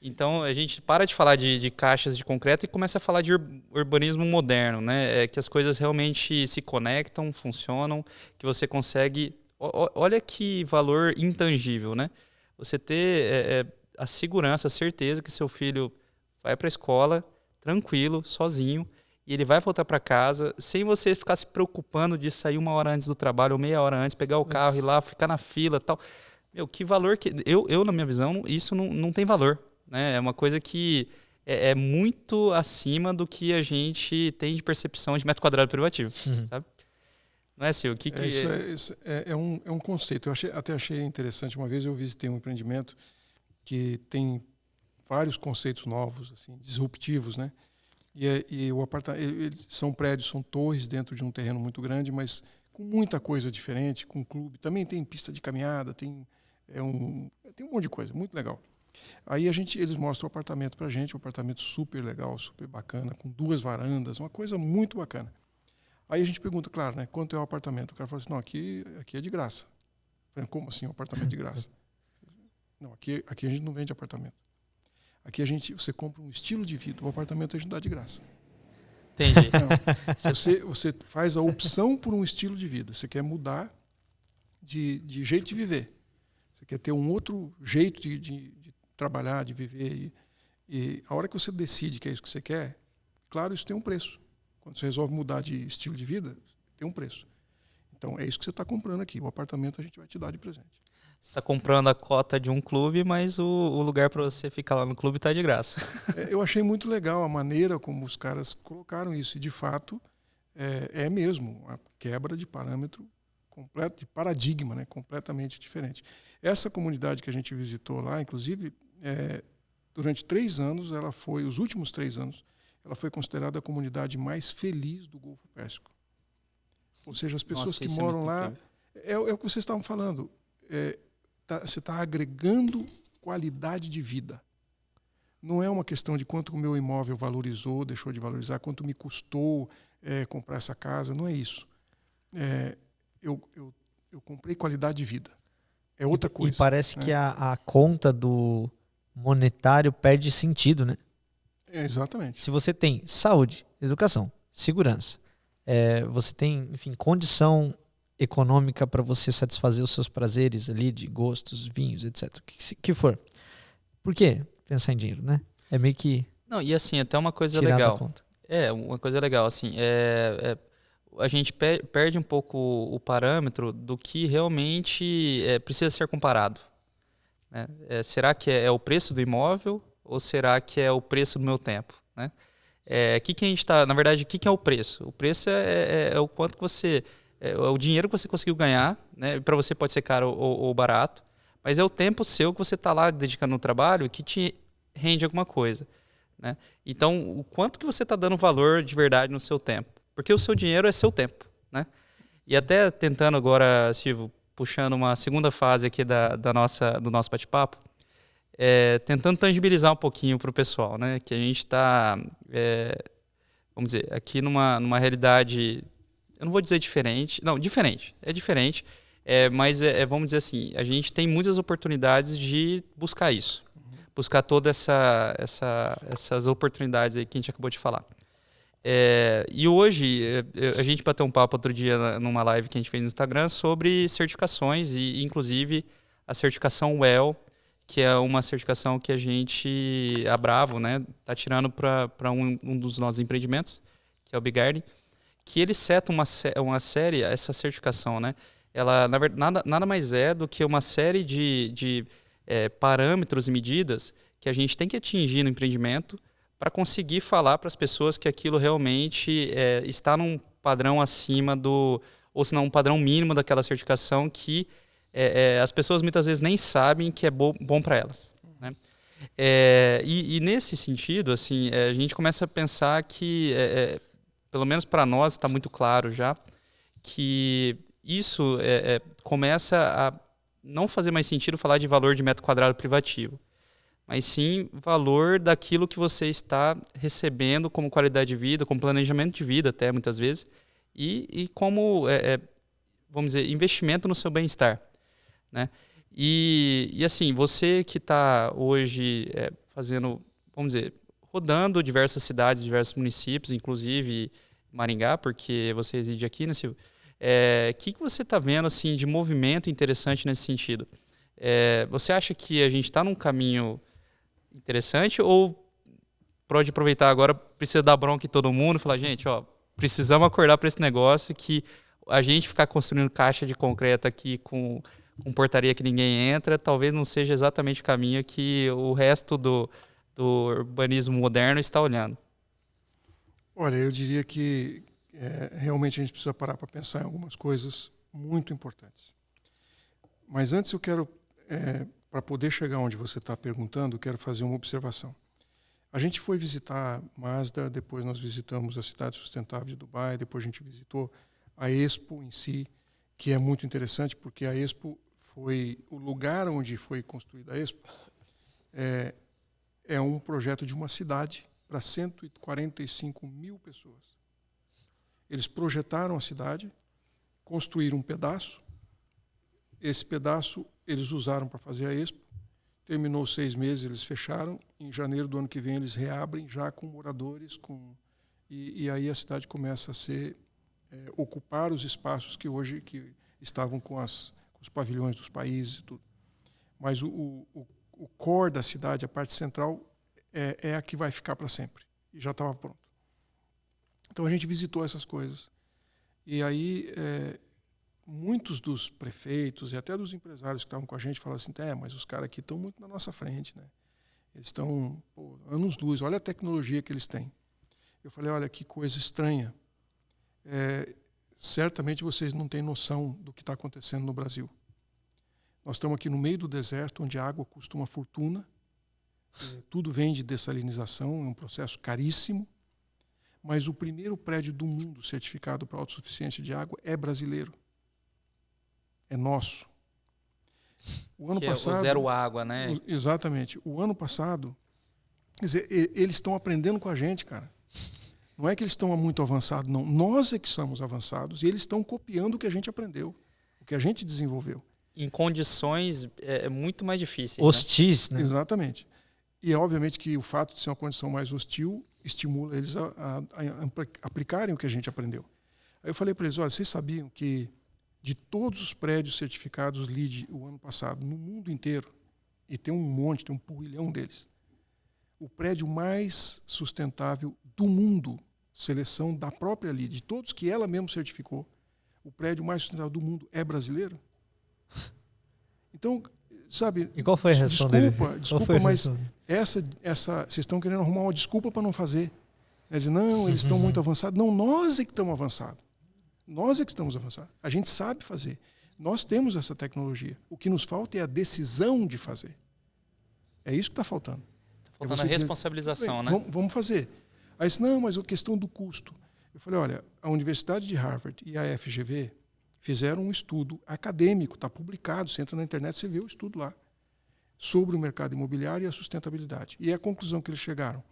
Então, a gente para de falar de caixas de concreto e começa a falar de urbanismo moderno, né? Que as coisas realmente se conectam, funcionam, que você consegue... Olha que valor intangível, né? Você ter a segurança, a certeza que seu filho vai para a escola tranquilo, sozinho, e ele vai voltar para casa sem você ficar se preocupando de sair 1 hora antes do trabalho ou meia hora antes, pegar o carro e ir lá, ficar na fila e tal. Meu, que valor que... Eu, na minha visão, isso não tem valor, né? É uma coisa que é muito acima do que a gente tem de percepção de metro quadrado privativo, sabe? Não é, Silvio? Isso é um conceito. Eu até achei interessante. Uma vez eu visitei um empreendimento que tem vários conceitos novos, assim, disruptivos, né? E o apartamento, são prédios, são torres dentro de um terreno muito grande, mas com muita coisa diferente, com clube. Também tem pista de caminhada, tem um monte de coisa, muito legal. Aí eles mostram o apartamento pra gente, um apartamento super legal, super bacana, com 2 varandas, uma coisa muito bacana. Aí a gente pergunta, claro, né, quanto é o apartamento? O cara fala assim, não, aqui é de graça. Eu falei, como assim um apartamento de graça? Não, aqui a gente não vende apartamento. Aqui você compra um estilo de vida, o apartamento a gente dá de graça. Entendi. Não, você faz a opção por um estilo de vida, você quer mudar de jeito de viver. Você quer ter um outro jeito de trabalhar, de viver. E a hora que você decide que é isso que você quer, claro, isso tem um preço. Quando você resolve mudar de estilo de vida, tem um preço. Então, é isso que você está comprando aqui. O apartamento a gente vai te dar de presente. Você está comprando a cota de um clube, mas o lugar para você ficar lá no clube está de graça. Eu achei muito legal a maneira como os caras colocaram isso. E, de fato, é mesmo uma quebra de parâmetro completo, de paradigma, né? Completamente diferente. Essa comunidade que a gente visitou lá, inclusive, durante 3 anos, os últimos 3 anos, ela foi considerada a comunidade mais feliz do Golfo Pérsico. Ou seja, as pessoas que moram lá... É o que vocês estavam falando. Você está agregando qualidade de vida. Não é uma questão de quanto o meu imóvel valorizou, deixou de valorizar, quanto me custou comprar essa casa. Não é isso. Eu comprei qualidade de vida. É outra coisa. E parece que a conta do monetário perde sentido, né? Exatamente. Se você tem saúde, educação, segurança, você tem, enfim, condição econômica para você satisfazer os seus prazeres ali de gostos, vinhos, etc. O que for. Por quê pensar em dinheiro, né? É meio que... Não, e assim, até uma coisa tirar legal. da conta. Uma coisa legal, assim, a gente perde um pouco o parâmetro do que realmente precisa ser comparado. Né? Será que é o preço do imóvel ou será que é o preço do meu tempo? Né? Que a gente tá, na verdade, o que é o preço? O preço é o quanto que você... É o dinheiro que você conseguiu ganhar, né? Para você pode ser caro ou barato, mas é o tempo seu que você está lá dedicando no trabalho que te rende alguma coisa. Né? Então, o quanto que você está dando valor de verdade no seu tempo? Porque o seu dinheiro é seu tempo. Né? E até tentando agora, Silvio, puxando uma segunda fase aqui do nosso bate-papo, tentando tangibilizar um pouquinho para o pessoal, né? Que a gente está, vamos dizer, aqui numa realidade... Eu não vou dizer diferente. Não, diferente. É diferente. Mas vamos dizer assim, a gente tem muitas oportunidades de buscar isso. Buscar todas essas oportunidades aí que a gente acabou de falar. E hoje, a gente bateu um papo outro dia numa live que a gente fez no Instagram sobre certificações e, inclusive, a certificação WELL, que é uma certificação que a gente, a Bravo, né, tá tirando para um dos nossos empreendimentos, que é o Bee Garden, que ele seta uma série, essa certificação, né? Ela, na verdade, nada mais é do que uma série de parâmetros e medidas que a gente tem que atingir no empreendimento para conseguir falar para as pessoas que aquilo realmente está num padrão acima ou se não um padrão mínimo daquela certificação que as pessoas muitas vezes nem sabem que é bom para elas. Né? E nesse sentido, assim, a gente começa a pensar que pelo menos para nós está muito claro já, que isso começa a não fazer mais sentido falar de valor de metro quadrado privativo, mas sim valor daquilo que você está recebendo como qualidade de vida, como planejamento de vida até muitas vezes, e como, vamos dizer, investimento no seu bem-estar. Né? E assim, você que está hoje fazendo, vamos dizer, rodando diversas cidades, diversos municípios, inclusive Maringá, porque você reside aqui, né, Silvio? Que você está vendo assim, de movimento interessante nesse sentido? Você acha que a gente está num caminho interessante ou pode aproveitar agora, precisa dar bronca em todo mundo e falar, gente, precisamos acordar para esse negócio que a gente ficar construindo caixa de concreto aqui com portaria que ninguém entra, talvez não seja exatamente o caminho que o resto do urbanismo moderno está olhando? Olha, eu diria que realmente a gente precisa parar para pensar em algumas coisas muito importantes. Mas antes eu quero, para poder chegar onde você está perguntando, eu quero fazer uma observação. A gente foi visitar Masda, depois nós visitamos a Cidade Sustentável de Dubai, depois a gente visitou a Expo em si, que é muito interessante, porque a Expo foi o lugar onde foi construída a Expo, é um projeto de uma cidade para 145 mil pessoas. Eles projetaram a cidade, construíram um pedaço, esse pedaço eles usaram para fazer a Expo, terminou 6 meses, eles fecharam, em janeiro do ano que vem eles reabrem já com moradores, e aí a cidade começa a ocupar os espaços que hoje estavam com os pavilhões dos países e tudo. Mas o core da cidade, a parte central, é a que vai ficar para sempre. E já estava pronto. Então a gente visitou essas coisas. E aí muitos dos prefeitos e até dos empresários que estavam com a gente falaram assim, mas os caras aqui estão muito na nossa frente, né? Eles estão anos-luz, olha a tecnologia que eles têm. Eu falei, olha que coisa estranha. Certamente vocês não têm noção do que está acontecendo no Brasil. Nós estamos aqui no meio do deserto, onde a água custa uma fortuna, tudo vem de dessalinização, é um processo caríssimo, mas o primeiro prédio do mundo certificado para autossuficiência de água é brasileiro. É nosso. O ano passado, é o zero água, né? Exatamente. O ano passado, quer dizer, eles estão aprendendo com a gente, cara. Não é que eles estão muito avançados, não. Nós é que somos avançados e eles estão copiando o que a gente aprendeu, o que a gente desenvolveu. Em condições muito mais difíceis. Hostis, né? Exatamente. E é obviamente que o fato de ser uma condição mais hostil estimula eles a aplicarem o que a gente aprendeu. Aí eu falei para eles, olha, vocês sabiam que de todos os prédios certificados LEED o ano passado, no mundo inteiro, e tem um monte, tem um porrilhão deles, o prédio mais sustentável do mundo, seleção da própria LEED, de todos que ela mesma certificou, o prédio mais sustentável do mundo é brasileiro? Então, sabe... E qual foi a reação dele? Desculpa, mas vocês estão querendo arrumar uma desculpa para não fazer. Eles dizem, não, eles estão muito avançados. Não, nós é que estamos avançados. Nós é que estamos avançados. A gente sabe fazer. Nós temos essa tecnologia. O que nos falta é a decisão de fazer. É isso que está faltando. Está faltando a responsabilização, né? Vamos fazer. Aí disse, não, mas a questão do custo. Eu falei, olha, a Universidade de Harvard e a FGV fizeram um estudo acadêmico, está publicado, você entra na internet, você vê o estudo lá, sobre o mercado imobiliário e a sustentabilidade. E a conclusão que eles chegaram,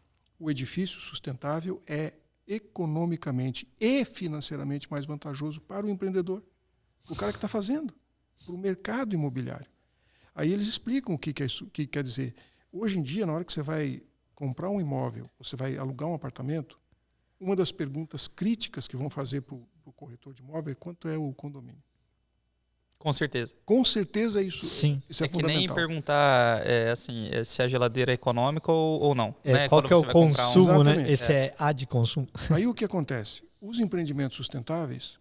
o edifício sustentável é economicamente e financeiramente mais vantajoso para o empreendedor, para o cara que está fazendo, para o mercado imobiliário. Aí eles explicam o que é isso, o que quer dizer. Hoje em dia, na hora que você vai comprar um imóvel, você vai alugar um apartamento, uma das perguntas críticas que vão fazer para o corretor de imóvel é quanto é o condomínio. Com certeza. Com certeza isso, Sim. Isso é fundamental. fundamental. Que nem perguntar se a geladeira é econômica ou não. Né? Qual que é o consumo, né? Esse é A de consumo. Aí o que acontece? Os empreendimentos sustentáveis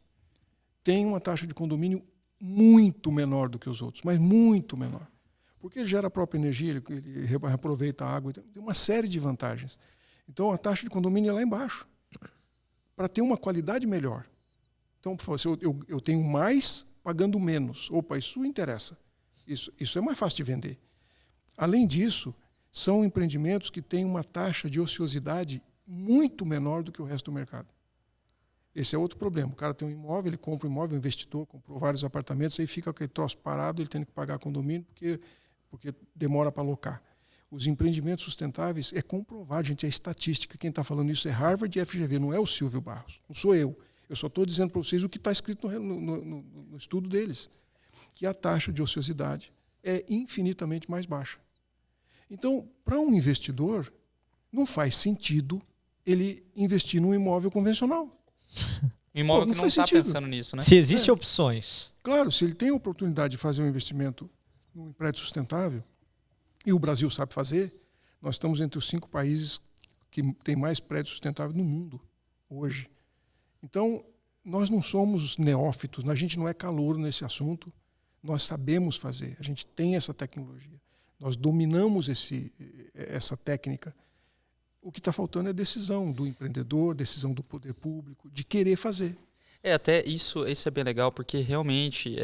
têm uma taxa de condomínio muito menor do que os outros, mas muito menor. Porque ele gera a própria energia, ele reaproveita a água, tem uma série de vantagens. Então a taxa de condomínio é lá embaixo, para ter uma qualidade melhor. Então, por favor, se eu tenho mais pagando menos. Opa, isso interessa. Isso é mais fácil de vender. Além disso, são empreendimentos que têm uma taxa de ociosidade muito menor do que o resto do mercado. Esse é outro problema. O cara tem um imóvel, ele compra um imóvel, um investidor comprou vários apartamentos, aí fica aquele troço parado, ele tem que pagar condomínio porque demora para alocar. Os empreendimentos sustentáveis é comprovado, gente, é estatística. Quem está falando isso é Harvard e FGV, não é o Silvio Barros, não sou eu. Eu só estou dizendo para vocês o que está escrito no estudo deles, que a taxa de ociosidade é infinitamente mais baixa. Então, para um investidor, não faz sentido ele investir num imóvel convencional. Um imóvel que não está pensando nisso, né? Se existem opções. Claro, se ele tem a oportunidade de fazer um investimento num prédio sustentável, e o Brasil sabe fazer, nós estamos entre os 5 países que têm mais prédios sustentáveis no mundo hoje. Então, nós não somos neófitos, a gente não é calouro nesse assunto, nós sabemos fazer, a gente tem essa tecnologia, nós dominamos essa técnica. O que está faltando é decisão do empreendedor, decisão do poder público, de querer fazer. Até isso é bem legal, porque realmente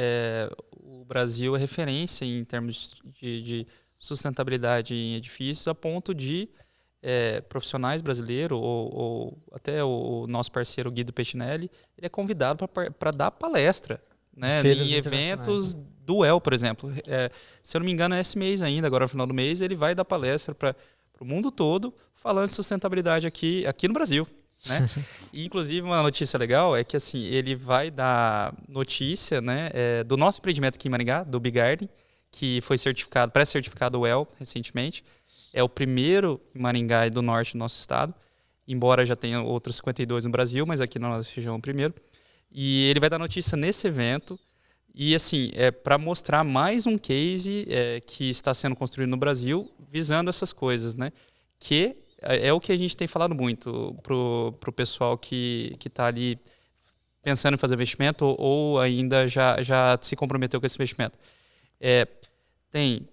o Brasil é referência em termos de sustentabilidade em edifícios, a ponto de profissionais brasileiros, ou até o nosso parceiro Guido Pettinelli, ele é convidado para dar palestra, né, em eventos do UEL, por exemplo. Se eu não me engano, é esse mês ainda, agora no final do mês, ele vai dar palestra para o mundo todo falando de sustentabilidade aqui no Brasil. Né? E, inclusive, uma notícia legal é que assim, ele vai dar notícia, né, do nosso empreendimento aqui em Maringá, do Bee Garden, que foi pré-certificado UEL recentemente. É o primeiro em Maringá e do norte do nosso estado, embora já tenha outros 52 no Brasil, mas aqui na nossa região é o primeiro. E ele vai dar notícia nesse evento, e assim, para mostrar mais um case que está sendo construído no Brasil, visando essas coisas, né? Que é o que a gente tem falado muito pro pessoal que está ali pensando em fazer investimento ou ainda já se comprometeu com esse investimento. Tem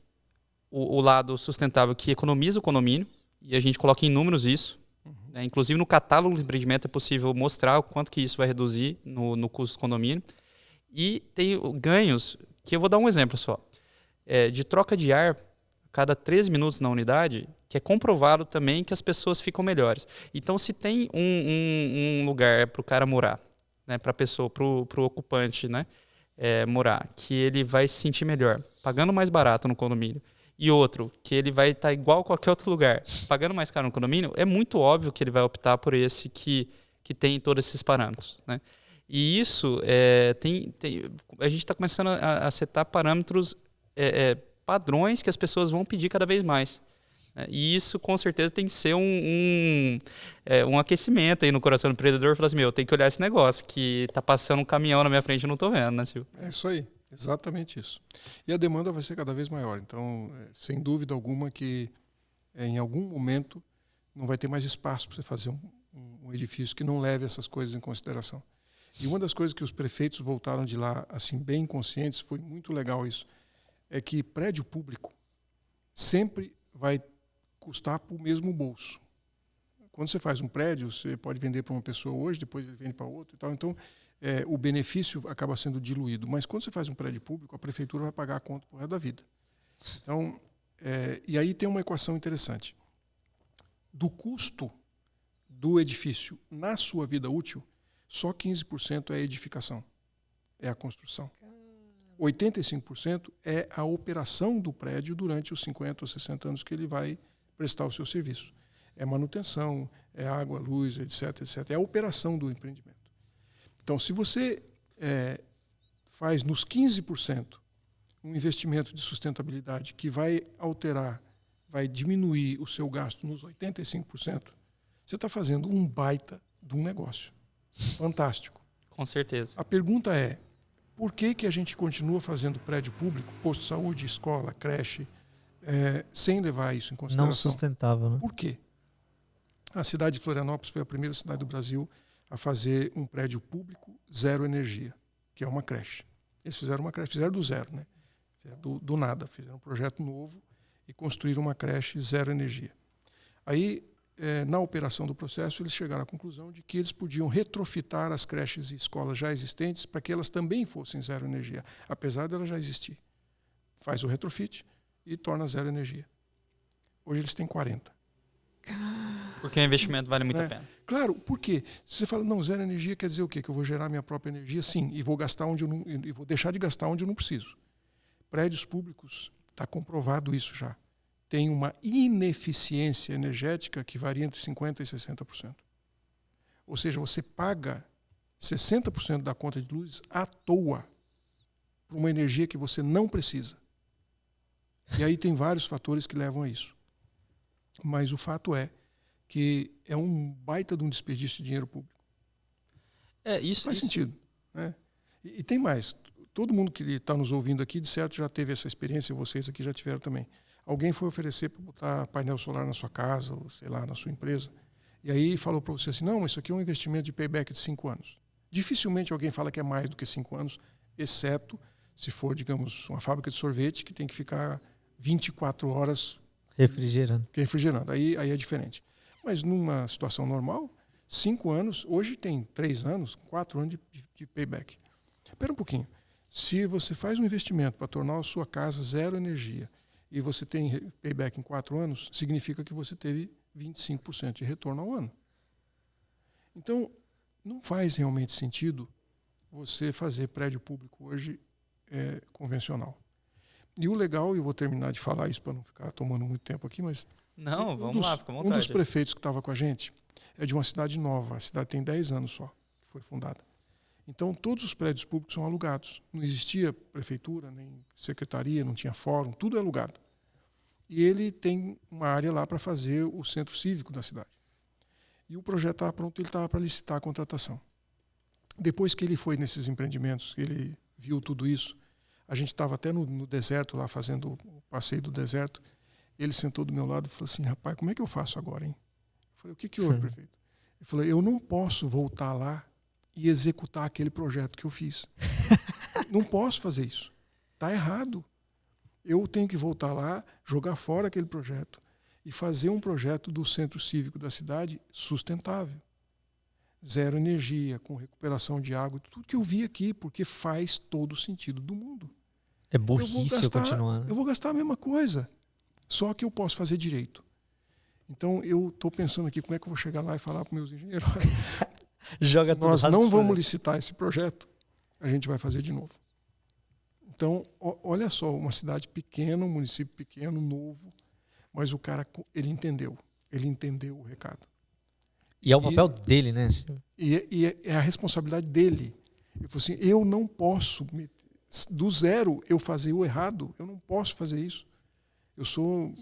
o lado sustentável que economiza o condomínio, e a gente coloca em números isso. Né? Inclusive no catálogo do empreendimento é possível mostrar o quanto que isso vai reduzir no custo do condomínio. E tem ganhos, que eu vou dar um exemplo só. De troca de ar, cada 13 minutos na unidade, que é comprovado também que as pessoas ficam melhores. Então, se tem um lugar para o cara morar, né, para a pessoa, para o ocupante, né, morar, que ele vai se sentir melhor, pagando mais barato no condomínio, e outro, que ele vai estar igual a qualquer outro lugar, pagando mais caro no condomínio, é muito óbvio que ele vai optar por esse que tem todos esses parâmetros. Né? E isso, a gente está começando a setar parâmetros, padrões que as pessoas vão pedir cada vez mais. E isso, com certeza, tem que ser um aquecimento aí no coração do empreendedor. Falar assim, eu tenho que olhar esse negócio, que está passando um caminhão na minha frente e eu não estou vendo, né, Silvio? É isso aí, exatamente isso. E a demanda vai ser cada vez maior. Então, sem dúvida alguma que em algum momento não vai ter mais espaço para você fazer um edifício que não leve essas coisas em consideração. E uma das coisas que os prefeitos voltaram de lá assim bem conscientes, foi muito legal isso, é que prédio público sempre vai custar para o mesmo bolso. Quando você faz um prédio, você pode vender para uma pessoa hoje, depois ele vende para outra e tal. Então, o benefício acaba sendo diluído. Mas quando você faz um prédio público, a prefeitura vai pagar a conta pro resto da vida. Então, e aí tem uma equação interessante. Do custo do edifício na sua vida útil, só 15% é a edificação, é a construção. 85% é a operação do prédio durante os 50 ou 60 anos que ele vai prestar o seu serviço. É manutenção, é água, luz, etc, etc. É a operação do empreendimento. Então, se você faz nos 15% um investimento de sustentabilidade que vai alterar, vai diminuir o seu gasto nos 85%, você está fazendo um baita de um negócio. Fantástico. Com certeza. A pergunta é, por que a gente continua fazendo prédio público, posto de saúde, escola, creche, sem levar isso em consideração? Não sustentável, né? Por quê? A cidade de Florianópolis foi a primeira cidade do Brasil a fazer um prédio público zero energia, que é uma creche. Eles fizeram uma creche, fizeram do zero, né? Do nada, fizeram um projeto novo e construíram uma creche zero energia. Aí, na operação do processo, eles chegaram à conclusão de que eles podiam retrofitar as creches e escolas já existentes para que elas também fossem zero energia, apesar de ela já existir. Faz o retrofit e torna zero energia. Hoje eles têm 40. Porque o investimento vale muito a pena. Claro, por quê? Se você fala, não, zero energia quer dizer o quê? Que eu vou gerar minha própria energia? Sim, e vou gastar e vou deixar de gastar onde eu não preciso. Prédios públicos, está comprovado isso já. Tem uma ineficiência energética que varia entre 50% e 60%. Ou seja, você paga 60% da conta de luz à toa por uma energia que você não precisa. E aí tem vários fatores que levam a isso. Mas o fato é que é um baita de um desperdício de dinheiro público. Isso faz sentido. Né? E tem mais. Todo mundo que está nos ouvindo aqui, de certo, já teve essa experiência, vocês aqui já tiveram também. Alguém foi oferecer para botar painel solar na sua casa, ou sei lá, na sua empresa, e aí falou para você assim, não, isso aqui é um investimento de payback de 5 anos. Dificilmente alguém fala que é mais do que 5 anos, exceto se for, digamos, uma fábrica de sorvete que tem que ficar 24 horas refrigerando. Aí é diferente. Mas numa situação normal, 5 anos, hoje tem 3 anos, 4 anos de payback. Espera um pouquinho. Se você faz um investimento para tornar a sua casa zero energia e você tem payback em 4 anos, significa que você teve 25% de retorno ao ano. Então, não faz realmente sentido você fazer prédio público hoje convencional. E o legal, e eu vou terminar de falar isso para não ficar tomando muito tempo aqui, mas Não, vamos lá, fica à vontade. Um dos prefeitos que estava com a gente é de uma cidade nova. A cidade tem 10 anos só que foi fundada. Então, todos os prédios públicos são alugados. Não existia prefeitura, nem secretaria, não tinha fórum, tudo é alugado. E ele tem uma área lá para fazer o centro cívico da cidade. E o projeto estava pronto, ele estava para licitar a contratação. Depois que ele foi nesses empreendimentos, ele viu tudo isso, a gente estava até no deserto lá, fazendo o passeio do deserto, ele sentou do meu lado e falou assim, rapaz, como é que eu faço agora, hein? Eu falei, o que houve, prefeito? Ele falou, eu não posso voltar lá e executar aquele projeto que eu fiz. Não posso fazer isso. Está errado. Eu tenho que voltar lá, jogar fora aquele projeto e fazer um projeto do centro cívico da cidade sustentável. Zero energia, com recuperação de água, tudo que eu vi aqui, porque faz todo o sentido do mundo. É burrice eu continuar. Eu vou gastar a mesma coisa, só que eu posso fazer direito. Então, eu estou pensando aqui como é que eu vou chegar lá e falar para meus engenheiros, joga tudo. Nós não vamos licitar esse projeto, a gente vai fazer de novo. Então, olha só, uma cidade pequena, um município pequeno, novo, mas o cara, ele entendeu o recado. E é o papel dele, né? E é a responsabilidade dele. Ele falou assim, eu não posso, do zero, eu fazer o errado, eu não posso fazer isso. Eu sou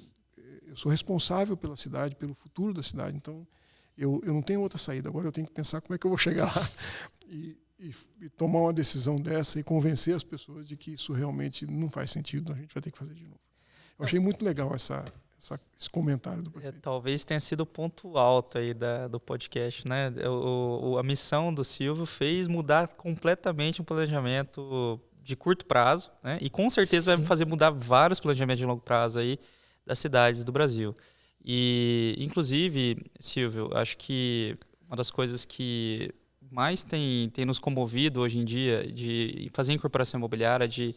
responsável pela cidade, pelo futuro da cidade, então eu não tenho outra saída. Agora eu tenho que pensar como é que eu vou chegar lá e tomar uma decisão dessa e convencer as pessoas de que isso realmente não faz sentido, a gente vai ter que fazer de novo. Eu achei muito legal esse comentário do prefeito. Talvez tenha sido o ponto alto aí do podcast, né? A missão do Silvio fez mudar completamente um planejamento de curto prazo, né? E com certeza vai fazer mudar vários planejamentos de longo prazo aí das cidades do Brasil. E, inclusive, Silvio, acho que uma das coisas que mais tem nos comovido hoje em dia de fazer incorporação imobiliária, de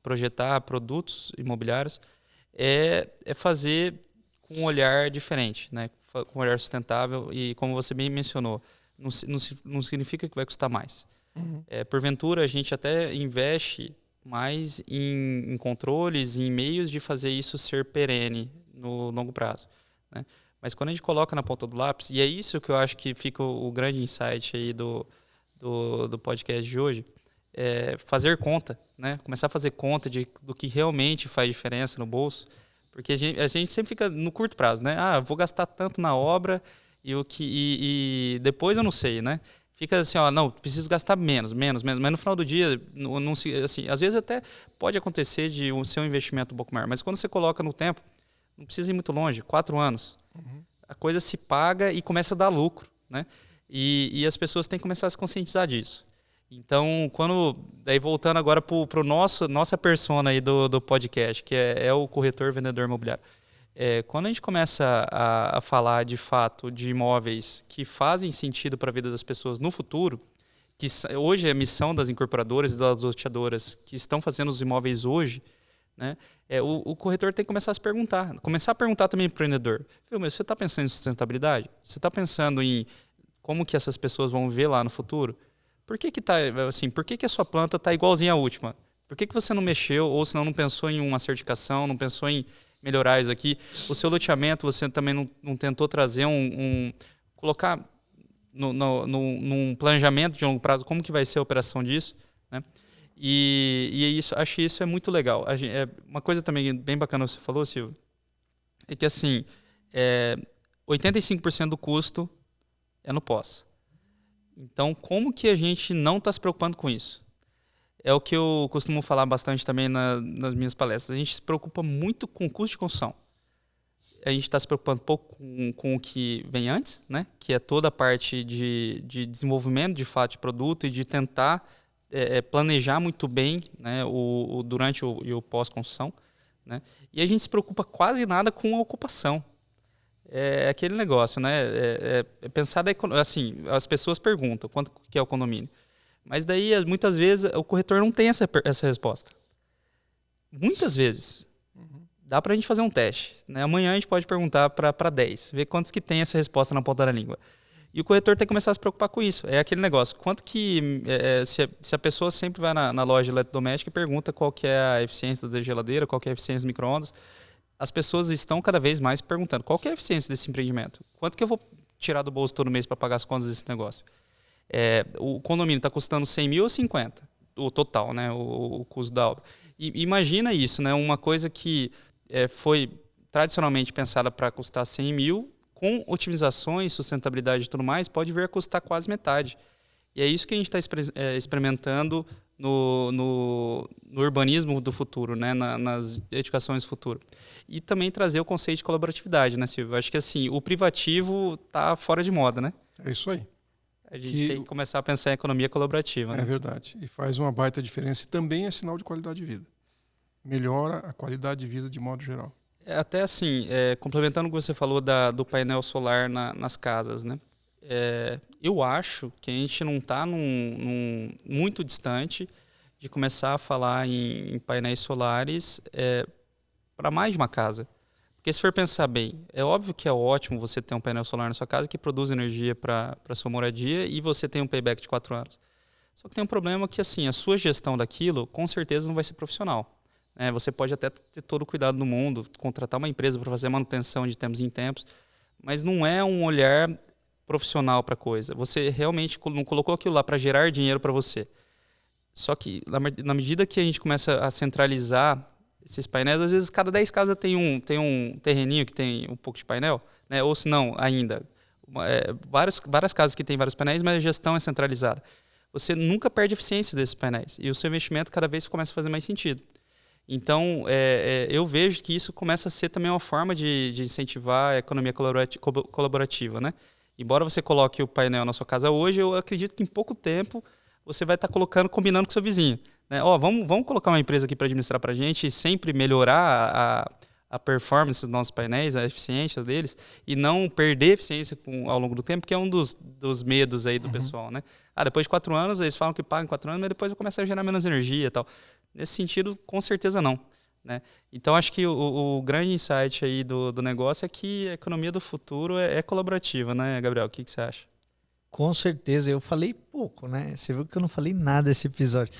projetar produtos imobiliários, é fazer com um olhar diferente, né? Com um olhar sustentável e, como você bem mencionou, não significa que vai custar mais. Uhum. Porventura, a gente até investe mais em controles, em meios de fazer isso ser perene no longo prazo, né? Mas quando a gente coloca na ponta do lápis, e é isso que eu acho que fica o grande insight aí do podcast de hoje, é fazer conta, né? Começar a fazer conta do que realmente faz diferença no bolso, porque a gente sempre fica no curto prazo, né? Vou gastar tanto na obra e depois eu não sei, né? Fica assim, não, preciso gastar menos, mas no final do dia, assim, às vezes até pode acontecer de ser um investimento um pouco maior, mas quando você coloca no tempo, não precisa ir muito longe, 4 anos, a coisa se paga e começa a dar lucro, né? E as pessoas têm que começar a se conscientizar disso. Então, daí voltando agora para nossa persona aí do podcast, que é o corretor vendedor imobiliário. Quando a gente começa a falar de fato de imóveis que fazem sentido para a vida das pessoas no futuro, que hoje é a missão das incorporadoras e das loteadoras que estão fazendo os imóveis hoje, né? O corretor tem que começar a perguntar também para o empreendedor. Mas você está pensando em sustentabilidade? Você está pensando em como que essas pessoas vão ver lá no futuro? Por que a sua planta está igualzinha à última? Por que você não mexeu ou senão não pensou em uma certificação, não pensou em melhorar isso aqui? O seu loteamento, você também não tentou trazer colocar num planejamento de longo prazo como que vai ser a operação disso, né? E acho que isso é muito legal. Uma coisa também bem bacana que você falou, Silvio, é que assim, 85% do custo é no pós. Então, como que a gente não está se preocupando com isso? É o que eu costumo falar bastante também nas minhas palestras. A gente se preocupa muito com o custo de construção. A gente está se preocupando um pouco com o que vem antes, né? Que é toda a parte de desenvolvimento de fato de produto e de tentar planejar muito bem, né, durante e o pós-construção, né? E a gente se preocupa quase nada com a ocupação. É aquele negócio, né? Pensar assim, as pessoas perguntam quanto que é o condomínio. Mas daí, muitas vezes, o corretor não tem essa resposta. Muitas vezes. dá para a gente fazer um teste, né? Amanhã a gente pode perguntar para 10, ver quantos que tem essa resposta na ponta da língua. E o corretor tem que começar a se preocupar com isso. É aquele negócio, quanto que, se a pessoa sempre vai na loja de eletrodoméstico e pergunta qual que é a eficiência da geladeira, qual que é a eficiência do micro-ondas, as pessoas estão cada vez mais perguntando qual que é a eficiência desse empreendimento, quanto que eu vou tirar do bolso todo mês para pagar as contas desse negócio. O condomínio está custando 100 mil ou 50? O total, né? O custo da obra. E imagina isso, né? Uma coisa que foi tradicionalmente pensada para custar 100 mil, com otimizações, sustentabilidade e tudo mais, pode vir a custar quase metade. E é isso que a gente está experimentando no urbanismo do futuro, né? Nas edificações do futuro. E também trazer o conceito de colaboratividade, né, Silvio? Acho que assim, o privativo está fora de moda, né? É isso aí. A gente tem que começar a pensar em economia colaborativa. É, né? Verdade. E faz uma baita diferença. E também é sinal de qualidade de vida. Melhora a qualidade de vida de modo geral. Até assim, complementando o que você falou do painel solar nas casas, né? Eu acho que a gente não está muito distante de começar a falar em painéis solares para mais de uma casa. Porque se for pensar bem, é óbvio que é ótimo você ter um painel solar na sua casa que produz energia para a sua moradia e você tem um payback de 4 anos. Só que tem um problema que assim, a sua gestão daquilo com certeza não vai ser profissional. Você pode até ter todo o cuidado do mundo, contratar uma empresa para fazer manutenção de tempos em tempos, mas não é um olhar profissional para a coisa. Você realmente não colocou aquilo lá para gerar dinheiro para você. Só que na medida que a gente começa a centralizar esses painéis, às vezes cada 10 casas tem um terreninho que tem um pouco de painel, né? Ou se não, ainda, várias casas que têm vários painéis, mas a gestão é centralizada. Você nunca perde a eficiência desses painéis e o seu investimento cada vez começa a fazer mais sentido. Então, eu vejo que isso começa a ser também uma forma de incentivar a economia colaborativa, né? Embora você coloque o painel na sua casa hoje, eu acredito que em pouco tempo você vai estar combinando com o seu vizinho, né? Vamos colocar uma empresa aqui para administrar para a gente e sempre melhorar a performance dos nossos painéis, a eficiência deles, e não perder eficiência ao longo do tempo, que é um dos medos aí do pessoal, né? Depois de 4 anos, eles falam que pagam 4 anos, mas depois começa a gerar menos energia e tal. Nesse sentido, com certeza não, né? Então, acho que o grande insight aí do negócio é que a economia do futuro é colaborativa, né, Gabriel? O que você acha? Com certeza. Eu falei pouco, né? Você viu que eu não falei nada nesse episódio.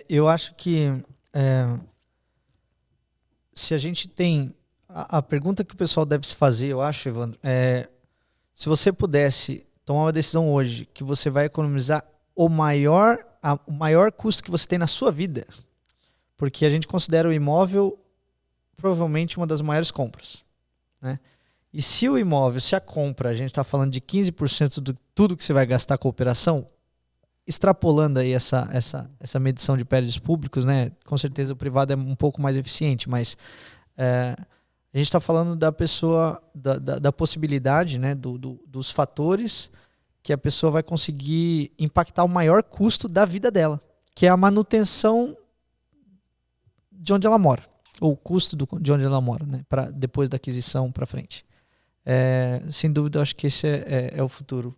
Eu acho que se a gente tem... A pergunta que o pessoal deve se fazer, eu acho, Evandro, se você pudesse tomar uma decisão hoje que você vai economizar o maior custo que você tem na sua vida, porque a gente considera o imóvel provavelmente uma das maiores compras, né? E se o imóvel, se a compra, a gente está falando de 15% de tudo que você vai gastar com a operação, extrapolando aí essa medição de prédios públicos, né? Com certeza o privado é um pouco mais eficiente, mas a gente está falando da pessoa, da possibilidade, né? Dos fatores que a pessoa vai conseguir impactar o maior custo da vida dela, que é a manutenção de onde ela mora, ou o custo de onde ela mora, né, depois da aquisição para frente. Sem dúvida, eu acho que esse é o futuro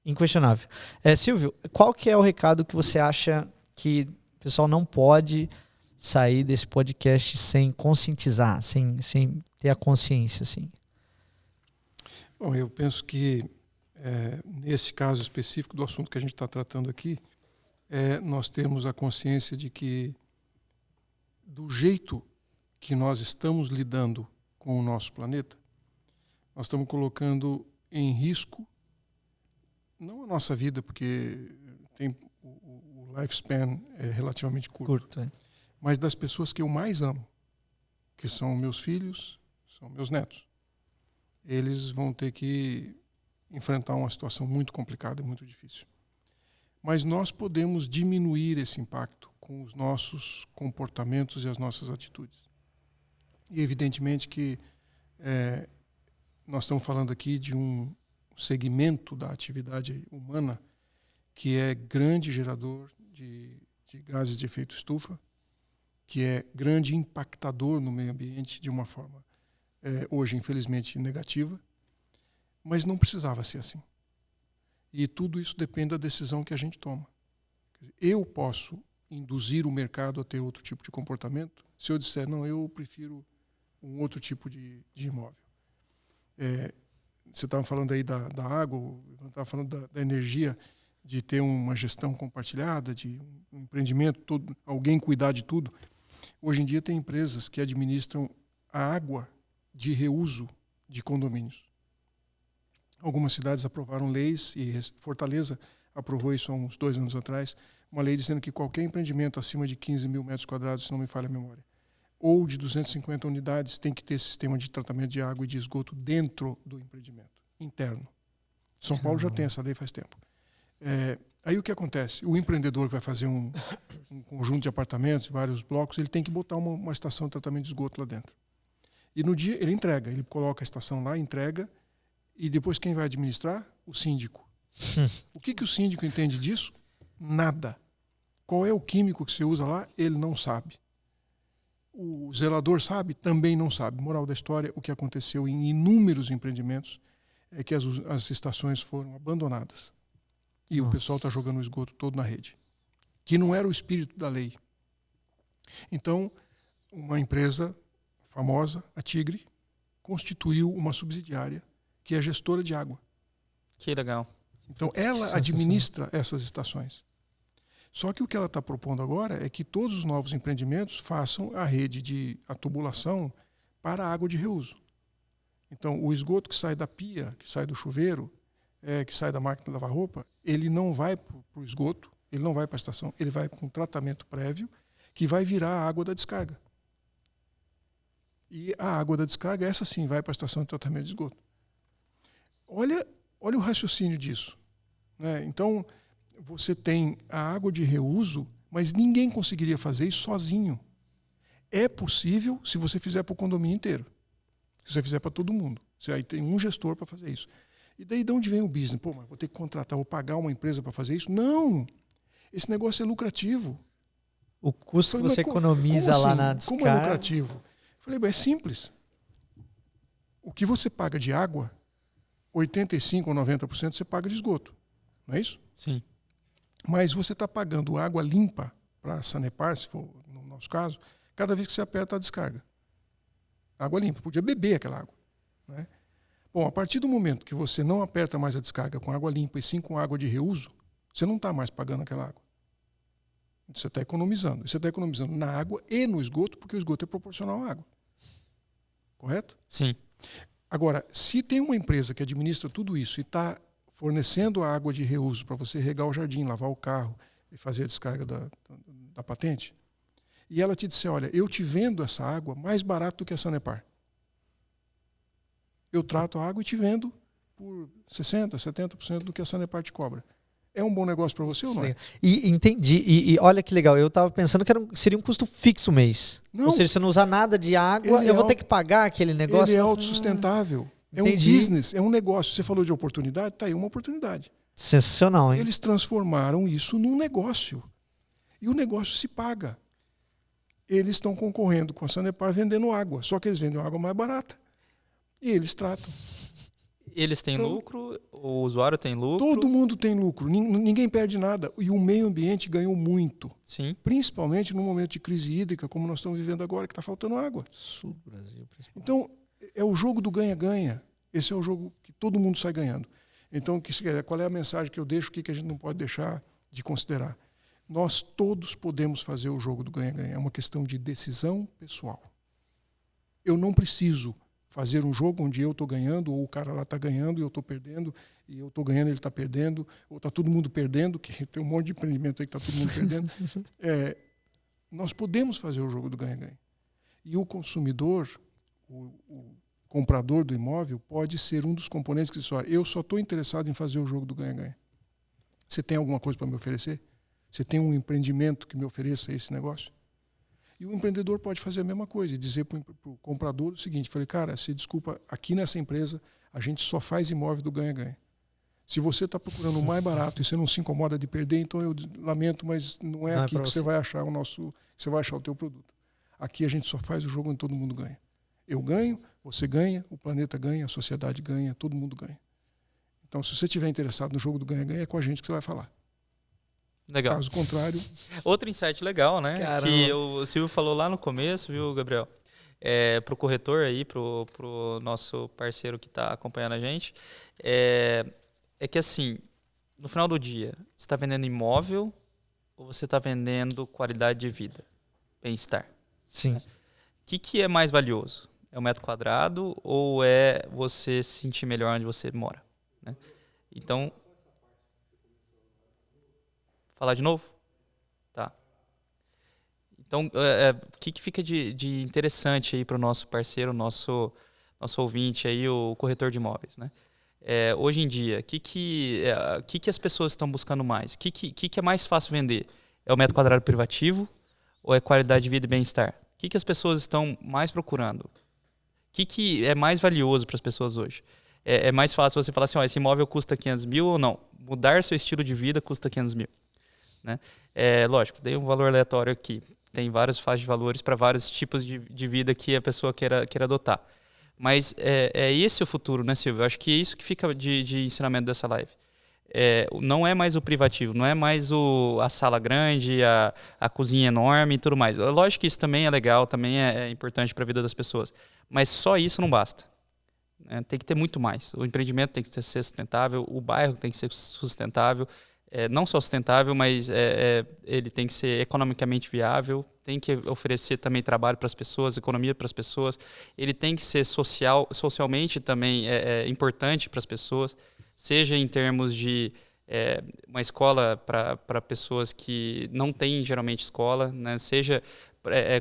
inquestionável. Silvio, qual que é o recado que você acha que o pessoal não pode sair desse podcast sem conscientizar, sem ter a consciência? Assim? Bom, eu penso que nesse caso específico do assunto que a gente está tratando aqui, nós temos a consciência de que do jeito que nós estamos lidando com o nosso planeta, nós estamos colocando em risco, não a nossa vida, porque o lifespan é relativamente curto, mas das pessoas que eu mais amo, que são meus filhos, são meus netos. Eles vão ter que enfrentar uma situação muito complicada e muito difícil. Mas nós podemos diminuir esse impacto com os nossos comportamentos e as nossas atitudes. E evidentemente que nós estamos falando aqui de um segmento da atividade humana que é grande gerador de gases de efeito estufa, que é grande impactador no meio ambiente de uma forma, hoje, infelizmente, negativa, mas não precisava ser assim. E tudo isso depende da decisão que a gente toma. Eu posso induzir o mercado a ter outro tipo de comportamento, se eu disser, não, eu prefiro um outro tipo de imóvel. Você estava falando aí da água, estava falando da energia, de ter uma gestão compartilhada, de um empreendimento, alguém cuidar de tudo. Hoje em dia tem empresas que administram a água de reuso de condomínios. Algumas cidades aprovaram leis, e Fortaleza aprovou isso há uns 2 anos atrás, uma lei dizendo que qualquer empreendimento acima de 15 mil metros quadrados, se não me falha a memória, ou de 250 unidades, tem que ter sistema de tratamento de água e de esgoto dentro do empreendimento, interno. São Paulo já tem essa lei faz tempo. Aí o que acontece? O empreendedor que vai fazer um conjunto de apartamentos, vários blocos, ele tem que botar uma estação de tratamento de esgoto lá dentro. E no dia ele entrega, ele coloca a estação lá, entrega, e depois quem vai administrar? O síndico. O que o síndico entende disso? Nada. Qual é o químico que você usa lá? Ele não sabe. O zelador sabe? Também não sabe. Moral da história, o que aconteceu em inúmeros empreendimentos é que as estações foram abandonadas. E o pessoal está jogando o esgoto todo na rede. Que não era o espírito da lei. Então, uma empresa famosa, a Tigre, constituiu uma subsidiária que é a gestora de água. Que legal. Então, ela administra essas estações. Só que o que ela está propondo agora é que todos os novos empreendimentos façam a rede de tubulação para a água de reuso. Então, o esgoto que sai da pia, que sai do chuveiro, que sai da máquina de lavar roupa, ele não vai para o esgoto, ele não vai para a estação, ele vai para um tratamento prévio que vai virar a água da descarga. E a água da descarga, essa sim, vai para a estação de tratamento de esgoto. Olha o raciocínio disso. Né? Então, você tem a água de reuso, mas ninguém conseguiria fazer isso sozinho. É possível se você fizer para o condomínio inteiro. Se você fizer para todo mundo. Você aí tem um gestor para fazer isso. E daí de onde vem o business? Pô, mas vou ter que contratar, vou pagar uma empresa para fazer isso? Não! Esse negócio é lucrativo. O custo que você economiza lá na descarga... Como é lucrativo? Falei, é simples. O que você paga de água, 85% ou 90% você paga de esgoto. Não é isso? Sim. Mas você está pagando água limpa para a Sanepar, se for no nosso caso, cada vez que você aperta a descarga. Água limpa. Podia beber aquela água. Né? Bom, a partir do momento que você não aperta mais a descarga com água limpa e sim com água de reuso, você não está mais pagando aquela água. Você está economizando. Você está economizando na água e no esgoto, porque o esgoto é proporcional à água. Correto? Sim. Agora, se tem uma empresa que administra tudo isso e está fornecendo a água de reuso para você regar o jardim, lavar o carro e fazer a descarga da patente, e ela te disser, olha, eu te vendo essa água mais barato do que a Sanepar. Eu trato a água e te vendo por 60%, 70% do que a Sanepar te cobra. É um bom negócio para você ou não é? E entendi. E olha que legal, eu estava pensando que seria um custo fixo mês. Não. Ou seja, se eu não usar nada de água, eu vou ter que pagar aquele negócio. Ele é autossustentável. É Entendi. um business, é um negócio. Você falou de oportunidade, tá aí uma oportunidade. Sensacional, hein? Eles transformaram isso num negócio. E o negócio se paga. Eles estão concorrendo com a Sanepar vendendo água, só que eles vendem água mais barata. E eles tratam. Eles têm lucro, o usuário tem lucro. Todo mundo tem lucro, ninguém perde nada. E o meio ambiente ganhou muito. Sim. Principalmente num momento de crise hídrica, como nós estamos vivendo agora, que está faltando água. Sul do Brasil, principalmente. Então, é o jogo do ganha-ganha. Esse é o jogo que todo mundo sai ganhando. Então, qual é a mensagem que eu deixo? O que a gente não pode deixar de considerar? Nós todos podemos fazer o jogo do ganha-ganha. É uma questão de decisão pessoal. Eu não preciso fazer um jogo onde eu estou ganhando, ou o cara lá está ganhando e eu estou perdendo, e eu estou ganhando e ele está perdendo, ou está todo mundo perdendo, que tem um monte de empreendimento aí que está todo mundo perdendo. Nós podemos fazer o jogo do ganha-ganha. E o consumidor, o comprador do imóvel, pode ser um dos componentes que diz, olha, eu só estou interessado em fazer o jogo do ganha-ganha. Você tem alguma coisa para me oferecer? Você tem um empreendimento que me ofereça esse negócio? E o empreendedor pode fazer a mesma coisa e dizer para o comprador o seguinte, falei, cara, se desculpa, aqui nessa empresa a gente só faz imóvel do ganha-ganha. Se você está procurando o mais barato e você não se incomoda de perder, então eu lamento, mas não é aqui que você vai achar você vai achar o teu produto. Aqui a gente só faz o jogo onde todo mundo ganha. Eu ganho, você ganha, o planeta ganha, a sociedade ganha, todo mundo ganha. Então, se você estiver interessado no jogo do ganha-ganha, é com a gente que você vai falar. Legal. Caso contrário... Outro insight legal, né? Caramba. Que o Silvio falou lá no começo, viu, Gabriel? Para o corretor aí, pro nosso parceiro que está acompanhando a gente, é que assim, no final do dia, você está vendendo imóvel ou você está vendendo qualidade de vida, bem-estar? Sim. O que é mais valioso? É o metro quadrado ou é você se sentir melhor onde você mora? Né? Então, falar de novo? Tá. Então, o que fica de interessante aí para o nosso parceiro, nosso ouvinte aí, o corretor de imóveis, né? Hoje em dia, o que as pessoas estão buscando mais? O que é mais fácil vender? É o metro quadrado privativo ou é qualidade de vida e bem-estar? O que as pessoas estão mais procurando? O que é mais valioso para as pessoas hoje? É mais fácil você falar assim, esse imóvel custa 500 mil ou não? Mudar seu estilo de vida custa 500 mil. Né? Lógico, dei um valor aleatório aqui. Tem várias faixas de valores para vários tipos de vida que a pessoa queira adotar. Mas é esse o futuro, né, Silvio? Eu acho que é isso que fica de ensinamento dessa live. Não é mais o privativo, não é mais a sala grande, a cozinha enorme e tudo mais. Lógico que isso também é legal, também é importante para a vida das pessoas. Mas só isso não basta. Tem que ter muito mais. O empreendimento tem que ser sustentável, o bairro tem que ser sustentável. Não só sustentável, mas ele tem que ser economicamente viável, tem que oferecer também trabalho para as pessoas, economia para as pessoas. Ele tem que ser socialmente também importante para as pessoas, seja em termos de uma escola para pessoas que não têm geralmente escola, né? Seja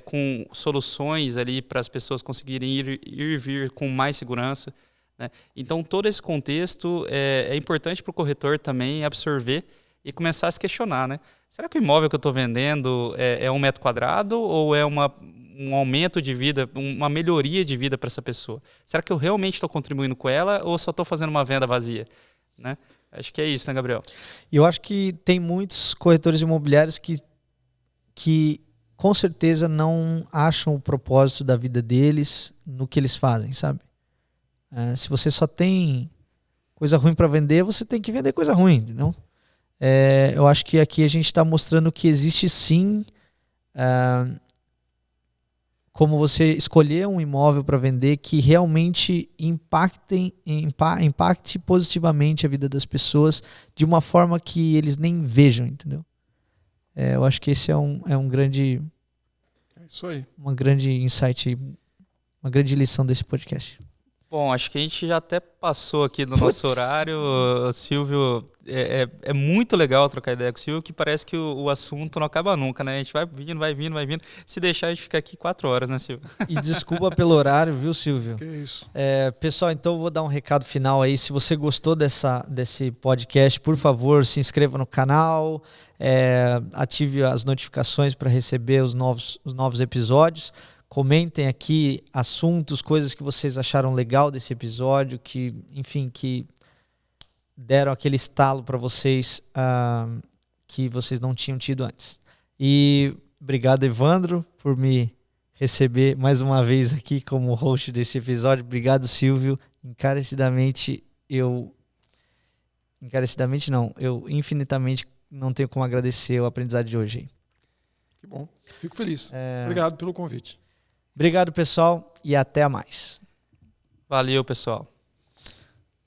com soluções ali para as pessoas conseguirem ir e vir com mais segurança. Né? Então, todo esse contexto é importante para o corretor também absorver e começar a se questionar. Né? Será que o imóvel que eu estou vendendo é 1 metro quadrado ou é um aumento de vida, uma melhoria de vida para essa pessoa? Será que eu realmente estou contribuindo com ela ou só estou fazendo uma venda vazia? Né? Acho que é isso, né, Gabriel? E eu acho que tem muitos corretores imobiliários que com certeza não acham o propósito da vida deles no que eles fazem, sabe? Se você só tem coisa ruim para vender, você tem que vender coisa ruim, entendeu? Eu acho que aqui a gente está mostrando que existe sim como você escolher um imóvel para vender que realmente impacte positivamente a vida das pessoas de uma forma que eles nem vejam, entendeu? Eu acho que esse é um grande... É isso aí. Uma grande insight, uma grande lição desse podcast. Bom, acho que a gente já até passou aqui do nosso horário. Silvio, é muito legal trocar ideia com o Silvio, que parece que o assunto não acaba nunca, né? A gente vai vindo. Se deixar, a gente fica aqui 4 horas, né, Silvio? E desculpa pelo horário, viu, Silvio? Que isso. Pessoal, então eu vou dar um recado final aí. Se você gostou desse podcast, por favor, se inscreva no canal, ative as notificações para receber os novos episódios. Comentem aqui assuntos, coisas que vocês acharam legal desse episódio, que deram aquele estalo para vocês que vocês não tinham tido antes. E obrigado, Evandro, por me receber mais uma vez aqui como host desse episódio. Obrigado, Silvio. Eu infinitamente não tenho como agradecer o aprendizado de hoje. Que bom. Fico feliz. Obrigado pelo convite. Obrigado, pessoal, e até mais. Valeu, pessoal.